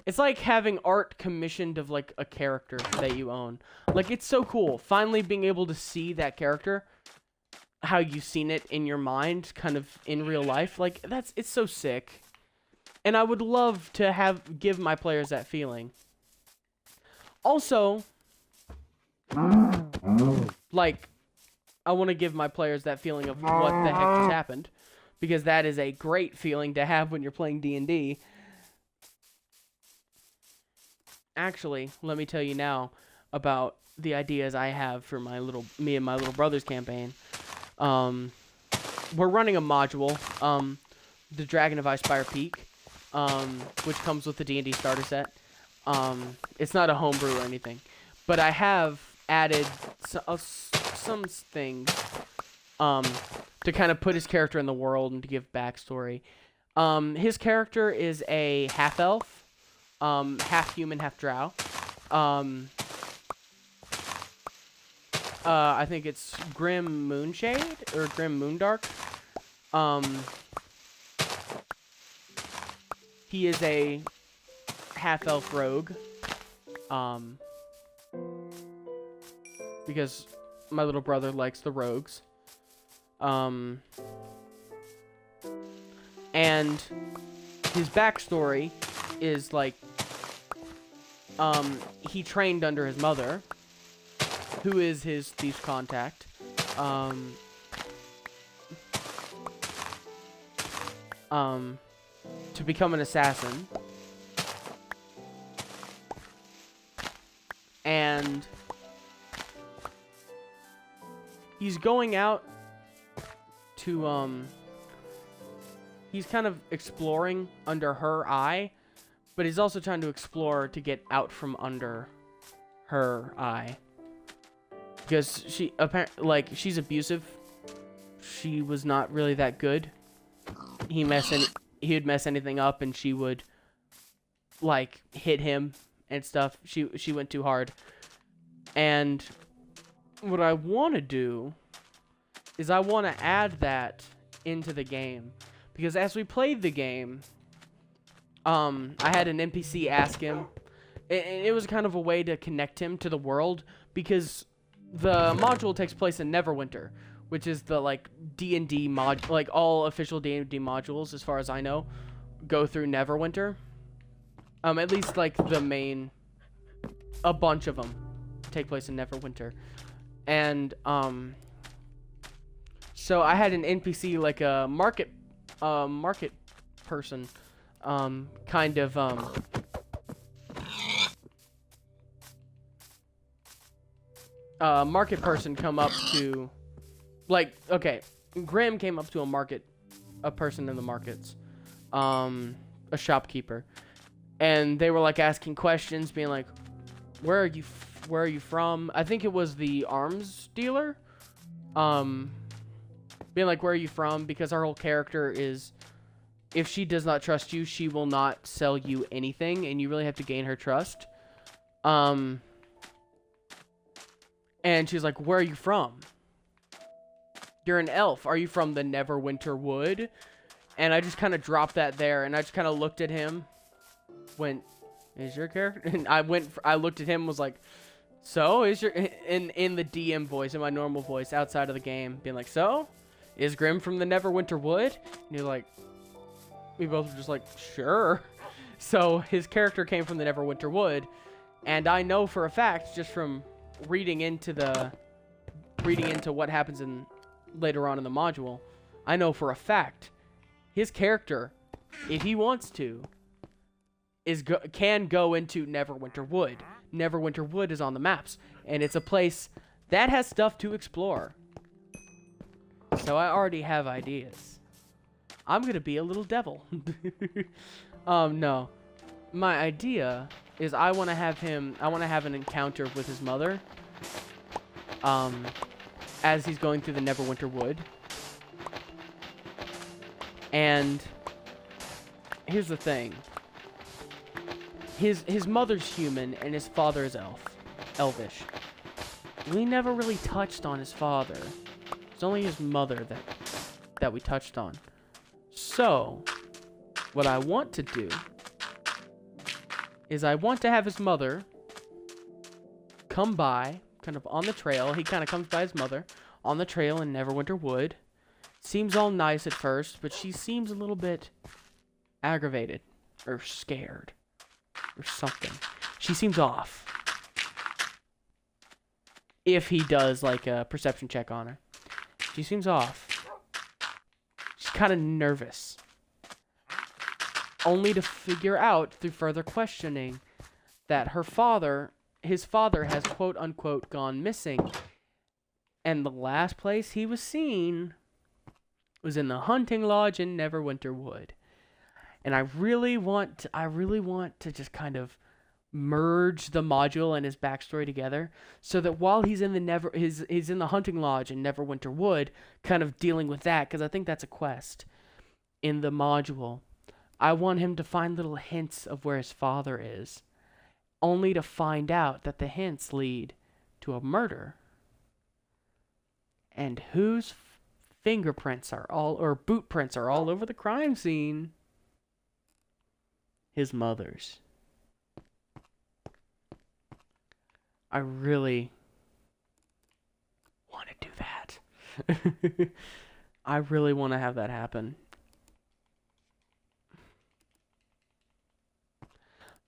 It's like having art commissioned of, like, a character that you own. Like, it's so cool. Finally being able to see that character, how you've seen it in your mind, kind of in real life. Like, it's so sick. And I would love to give my players that feeling. Also, like, I want to give my players that feeling of what the heck just happened. Because that is a great feeling to have when you're playing D&D. Actually, let me tell you now about the ideas I have for me and my little brother's campaign. We're running a module, the Dragon of Icespire Peak, which comes with the D&D starter set. It's not a homebrew or anything, but I have added some things to kind of put his character in the world and to give backstory. His character is a half-elf. Half human, half drow. I think it's Grim Moonshade or Grim Moondark. He is a half-elf rogue. Because my little brother likes the rogues. And his backstory is like, he trained under his mother, who is his thief's contact. To become an assassin. And he's going out to, he's kind of exploring under her eye but he's also trying to explore to get out from under her eye. Because she apparently, like, she's abusive. She was not really that good. He would mess anything up, and she would, like, hit him and stuff. She went too hard. And what I want to do is I want to add that into the game, because as we played the game, I had an NPC ask him. It was kind of a way to connect him to the world, because the module takes place in Neverwinter, which is the, like, D&D mod, like, all official D&D modules, as far as I know, go through Neverwinter. At least, like, the main, a bunch of them take place in Neverwinter. And, so I had an NPC, like a market person, kind of, market person come up to, like, okay, Graham came up to a person in the markets, a shopkeeper, and they were, like, asking questions, being like, where are you from? I think it was the arms dealer, being like, where are you from? Because our whole character is, if she does not trust you, she will not sell you anything, and you really have to gain her trust. And she's like, where are you from? You're an elf. Are you from the Neverwinter Wood? And I just kind of dropped that there, and I just kind of looked at him, went, is your character? And I looked at him, was like, so, is your, in the DM voice, in my normal voice, outside of the game, being like, so, is Grim from the Neverwinter Wood? And he's like, we both were just like, sure. So, his character came from the Neverwinter Wood, and I know for a fact, just from reading into what happens in later on in the module, I know for a fact his character, if he wants to, can go into Neverwinter Wood. Neverwinter Wood is on the maps, and it's a place that has stuff to explore. So I already have ideas. I'm gonna be a little devil. No. My idea is I want to have an encounter with his mother, as he's going through the Neverwinter Wood. And here's the thing. His mother's human and his father is elvish. We never really touched on his father. It's only his mother that we touched on. So, what I want to do is I want to have his mother come by, kind of on the trail. He kind of comes by his mother on the trail in Neverwinter Wood. Seems all nice at first, but she seems a little bit aggravated or scared or something. She seems off. If he does, like, a perception check on her. She seems off. She's kind of nervous. Only to figure out through further questioning that his father has quote unquote gone missing. And the last place he was seen was in the hunting lodge in Neverwinter Wood. And I really want to just kind of merge the module and his backstory together, so that while he's in he's in the hunting lodge in Neverwinter Wood, kind of dealing with that, because I think that's a quest in the module. I want him to find little hints of where his father is, only to find out that the hints lead to a murder. And whose fingerprints or boot prints are all over the crime scene? His mother's. I really want to do that. I really want to have that happen.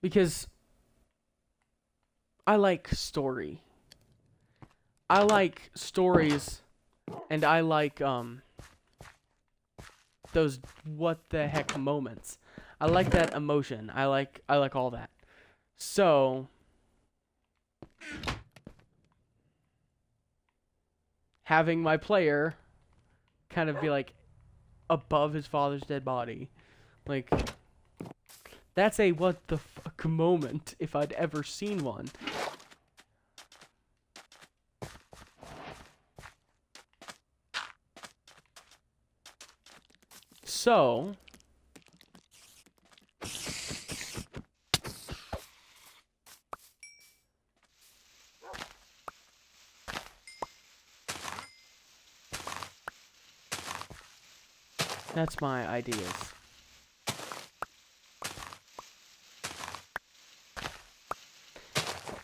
Because I like story. I like stories, and I like those what the heck moments. I like that emotion. I like all that. So having my player kind of be like above his father's dead body, like That's a what the fuck moment, if I'd ever seen one. So... that's my ideas.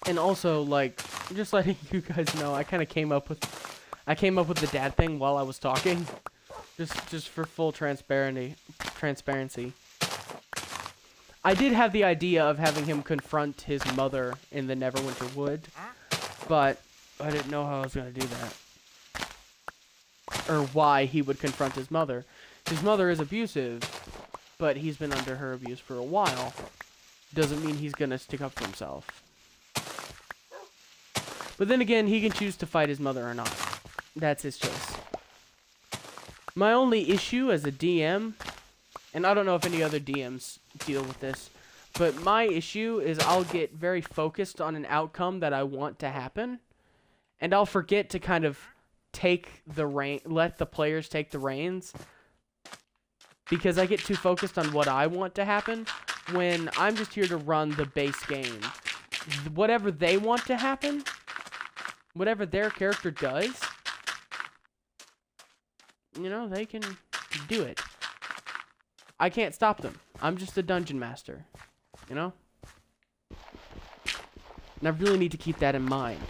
And also, like, just letting you guys know, I kind of came up with the dad thing while I was talking, just for full transparency. I did have the idea of having him confront his mother in the Neverwinter Wood, but I didn't know how I was gonna do that, or why he would confront his mother. His mother is abusive, but he's been under her abuse for a while. Doesn't mean he's gonna stick up for himself. But then again, he can choose to fight his mother or not. That's his choice. My only issue as a DM, and I don't know if any other DMs deal with this, but my issue is I'll get very focused on an outcome that I want to happen, and I'll forget to kind of let the players take the reins, because I get too focused on what I want to happen when I'm just here to run the base game. Whatever they want to happen, whatever their character does, you know, they can do it. I can't stop them. I'm just a dungeon master, you know? And I really need to keep that in mind.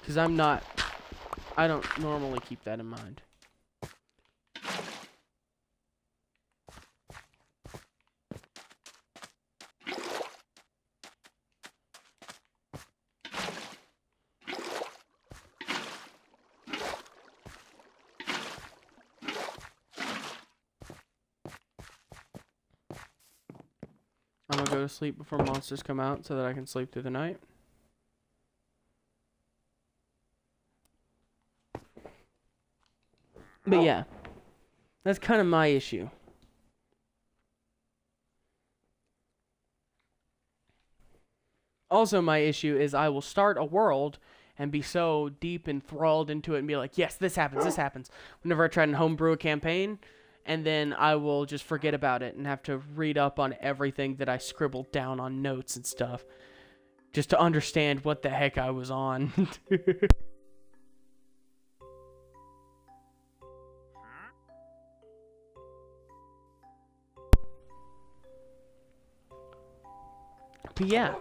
Because I don't normally keep that in mind. I'm gonna go to sleep before monsters come out so that I can sleep through the night. But yeah, that's kind of my issue. Also, my issue is I will start a world and be so deep enthralled into it and be like, yes, this happens. Whenever I try and homebrew a campaign, and then I will just forget about it and have to read up on everything that I scribbled down on notes and stuff just to understand what the heck I was on. But yeah,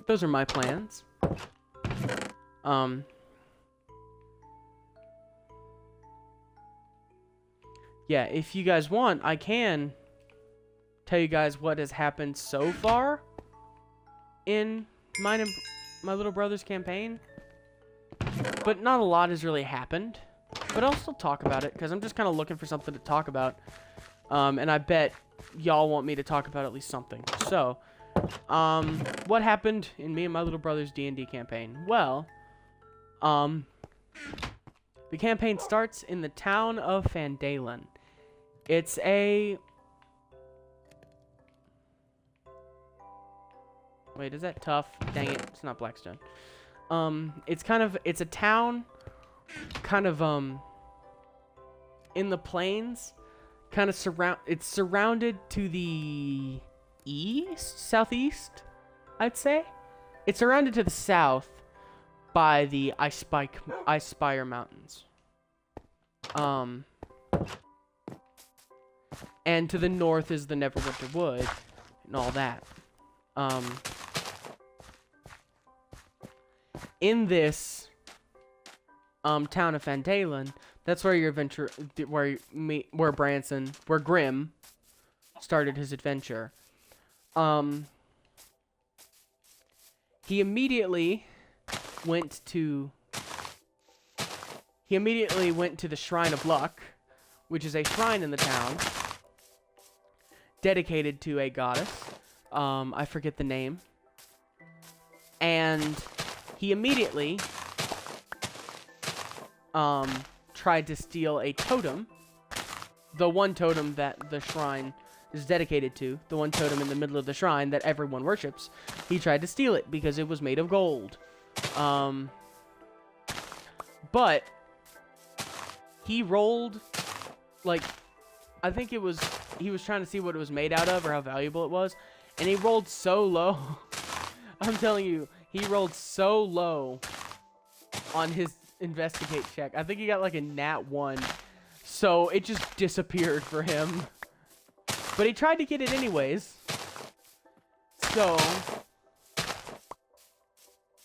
those are my plans. Yeah, if you guys want, I can tell you guys what has happened so far in mine and my little brother's campaign. But not a lot has really happened. But I'll still talk about it, because I'm just kind of looking for something to talk about. And I bet y'all want me to talk about at least something. So, what happened in me and my little brother's D&D campaign? Well, the campaign starts in the town of Fandalen. It's a... Wait, is that tough? Dang it, it's not Blackstone. It's a town, kind of, in the plains, kind of it's surrounded to the southeast, I'd say. It's surrounded to the south by the Ice Spire Mountains. And to the north is the Neverwinter Wood and all that. In this town of Fandalen, that's where your adventure, where Grim started his adventure. He immediately went to the Shrine of Luck, which is a shrine in the town dedicated to a goddess. I forget the name. And he immediately tried to steal a totem, the one totem that the shrine is dedicated to, the one totem in the middle of the shrine that everyone worships, he tried to steal it because it was made of gold. But he rolled, like, I think he was trying to see what it was made out of or how valuable it was, and he rolled so low. I'm telling you, he rolled so low on his investigate check. I think he got like a nat 1. So it just disappeared for him. But he tried to get it anyways. So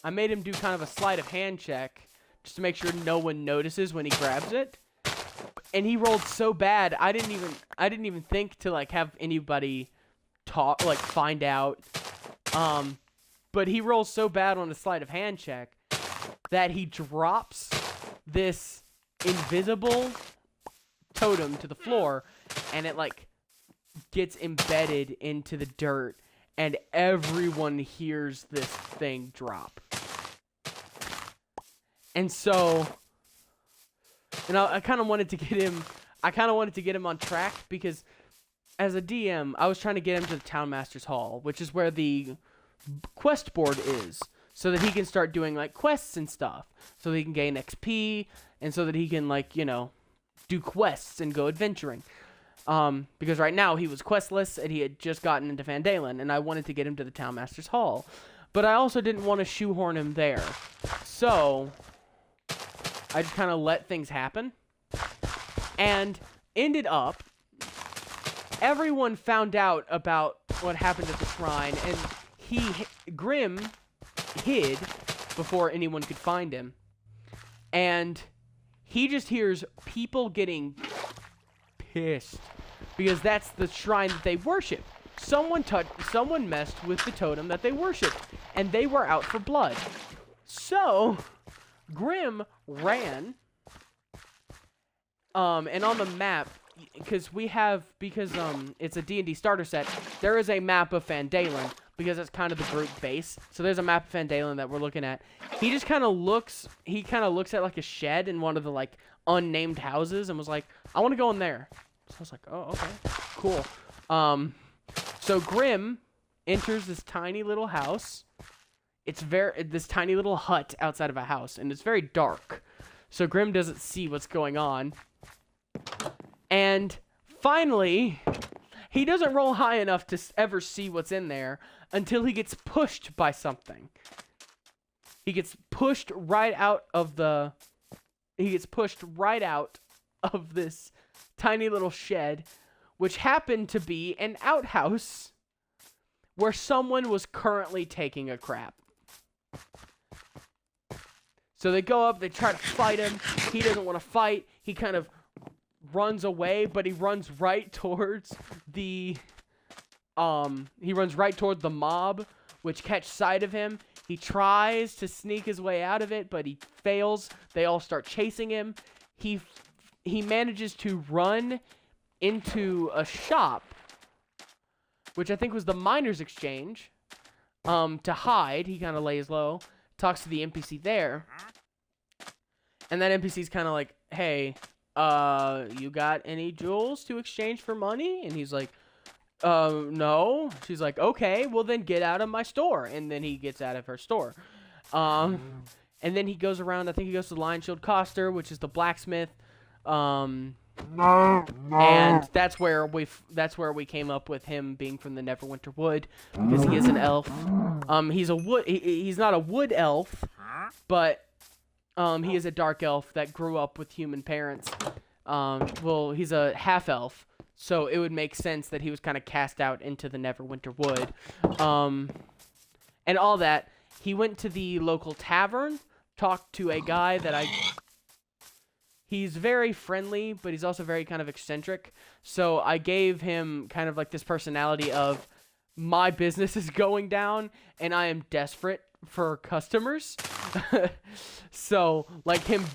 I made him do kind of a sleight of hand check just to make sure no one notices when he grabs it. And he rolled so bad, I didn't even think to like have anybody talk, like find out. But he rolls so bad on a sleight of hand check that he drops this invisible totem to the floor, and it like gets embedded into the dirt, and everyone hears this thing drop. And so, and I kind of wanted to get him, on track, because as a DM, I was trying to get him to the Town Master's Hall, which is where the quest board is, so that he can start doing like quests and stuff, so that he can gain XP, and so that he can like, you know, do quests and go adventuring. Because right now he was questless and he had just gotten into Vandalen, and I wanted to get him to the Town Master's Hall, but I also didn't want to shoehorn him there, so I just kind of let things happen, and ended up, everyone found out about what happened at the shrine, and Grim hid before anyone could find him, and he just hears people getting pissed because that's the shrine that they worship. Someone messed with the totem that they worshipped, and they were out for blood. So Grim ran, and on the map, because it's a D&D starter set, there is a map of Vandalen, because it's kind of the group base. So there's a map of Vandalen that we're looking at. He just kind of looks at like a shed in one of the like unnamed houses and was like, I want to go in there. So I was like, oh, okay, cool. So Grim enters this tiny little house. It's this tiny little hut outside of a house, and it's very dark. So Grim doesn't see what's going on. And finally, he doesn't roll high enough to ever see what's in there until he gets pushed by something. He gets pushed right out of this tiny little shed, which happened to be an outhouse where someone was currently taking a crap. So they go up, they try to fight him. He doesn't want to fight. He kind of runs away, but he runs right towards the mob, which catch sight of him. He tries to sneak his way out of it, but he fails. They all start chasing him. He manages to run into a shop, which I think was the Miners' Exchange, to hide. He kind of lays low, talks to the NPC there, and that NPC's kind of like, hey, you got any jewels to exchange for money? And he's like, no. She's like, okay, well then get out of my store. And then he gets out of her store. And then he goes around, I think he goes to the Lion Shield Coster, which is the blacksmith. And that's where we came up with him being from the Neverwinter Wood, because he is an elf. He's not a wood elf, but he is a dark elf that grew up with human parents. Well, he's a half elf, so it would make sense that he was kind of cast out into the Neverwinter Wood. And all that. He went to the local tavern, talked to a guy he's very friendly, but he's also very kind of eccentric. So I gave him kind of like this personality of, my business is going down and I am desperate for customers. So like him,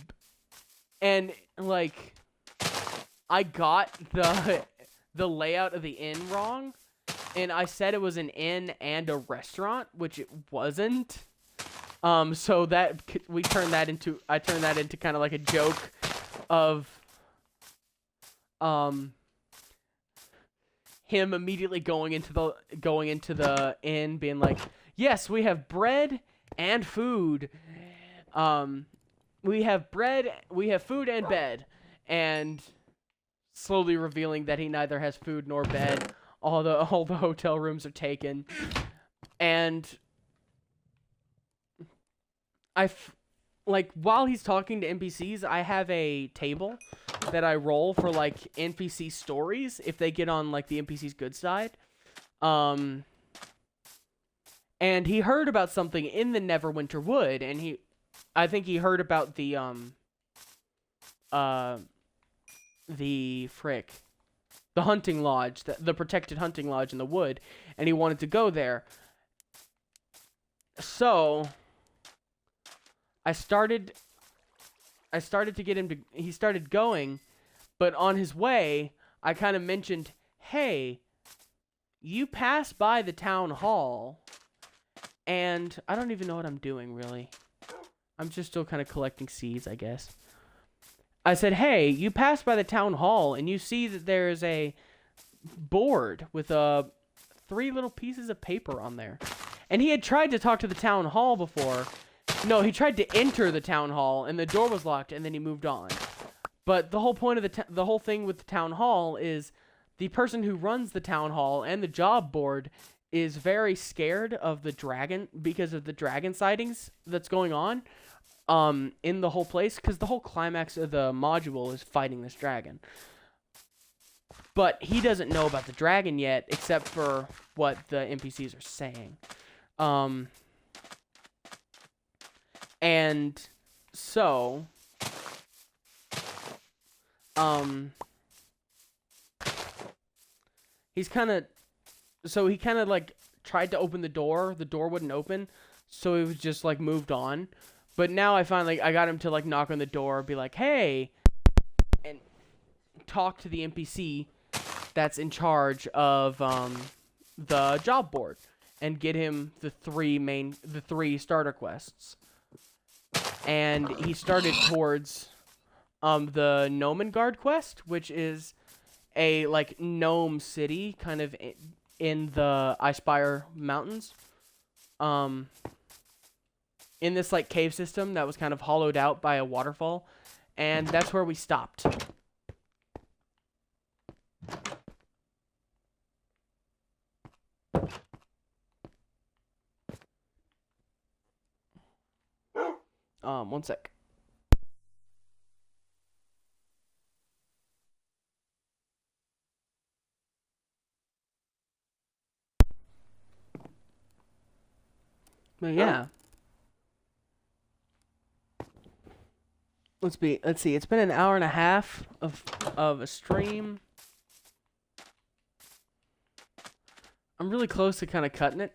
and like I got the layout of the inn wrong, and I said it was an inn and a restaurant, which it wasn't. So that I turned that into kind of like a joke of him immediately going into the inn, being like, "Yes, we have bread and food. We have bread, we have food and bed," and slowly revealing that he neither has food nor bed. All the hotel rooms are taken, and like while he's talking to NPCs, I have a table that I roll for like NPC stories if they get on like the NPC's good side. And he heard about something in the Neverwinter Wood, and I think he heard about the hunting lodge, the protected hunting lodge in the wood, and he wanted to go there. So I started to get him to, he started going, but on his way, I kind of mentioned, "Hey, you pass by the town hall," and I don't even know what I'm doing, really. I'm just still kind of collecting seeds, I guess. I said, "Hey, you pass by the town hall, and you see that there's a board with 3 little pieces of paper on there." And he had tried to talk to the town hall before. No, he tried to enter the town hall, and the door was locked, and then he moved on. But the whole point of the whole thing with the town hall is the person who runs the town hall and the job board is very scared of the dragon because of the dragon sightings that's going on in the whole place, because the whole climax of the module is fighting this dragon. But he doesn't know about the dragon yet, except for what the NPCs are saying. And so, he kind of like tried to open the door wouldn't open, so he was just like moved on. But now I got him to like knock on the door, be like, "Hey," and talk to the NPC that's in charge of the job board, and get him the 3 starter quests. And he started towards the Gnomengard quest, which is a like gnome city kind of in the Icespire Mountains. In this like cave system that was kind of hollowed out by a waterfall, and that's where we stopped. One sec. But yeah. Let's see. It's been an hour and a half of a stream. I'm really close to kind of cutting it.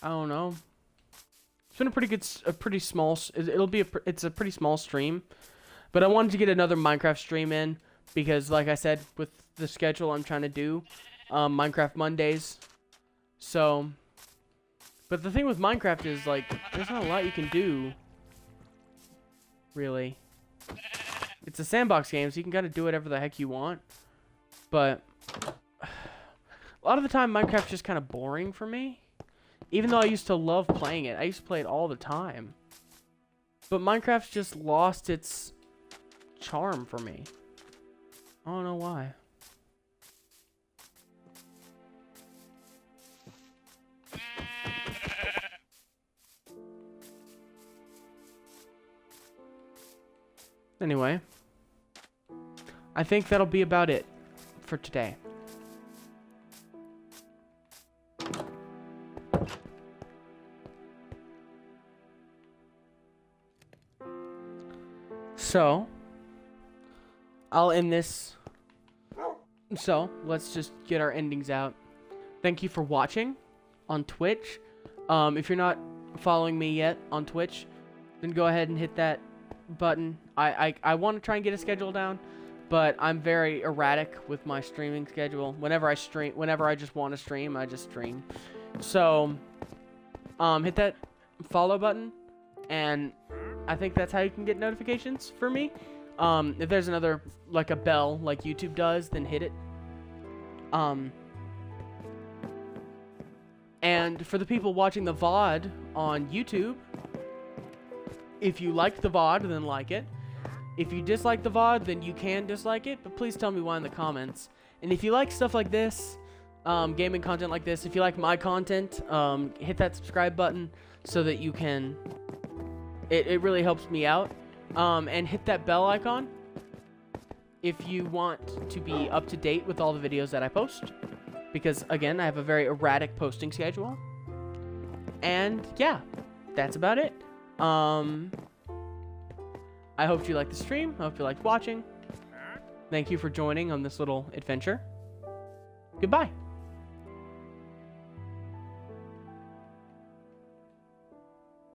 I don't know. It's been a pretty small. It's a pretty small stream, but I wanted to get another Minecraft stream in because, like I said, with the schedule I'm trying to do, Minecraft Mondays. So, but the thing with Minecraft is like, there's not a lot you can do. Really, it's a sandbox game, so you can kind of do whatever the heck you want. But a lot of the time, Minecraft's just kind of boring for me. Even though I used to love playing it. I used to play it all the time. But Minecraft's just lost its charm for me. I don't know why. Anyway, I think that'll be about it for today. So, I'll end this. So, let's just get our endings out. Thank you for watching on Twitch. If you're not following me yet on Twitch, then go ahead and hit that button. I want to try and get a schedule down, but I'm very erratic with my streaming schedule. Whenever I just want to stream, I just stream. So, hit that follow button, and I think that's how you can get notifications for me. If there's another, like a bell, like YouTube does, then hit it. And for the people watching the VOD on YouTube, if you liked the VOD, then like it. If you dislike the VOD, then you can dislike it, but please tell me why in the comments. And if you like stuff like this, gaming content like this, if you like my content, hit that subscribe button so that you can, it really helps me out. And hit that bell icon if you want to be up to date with all the videos that I post. Because, again, I have a very erratic posting schedule. And, yeah, that's about it. I hope you liked the stream. I hope you liked watching. Thank you for joining on this little adventure. Goodbye.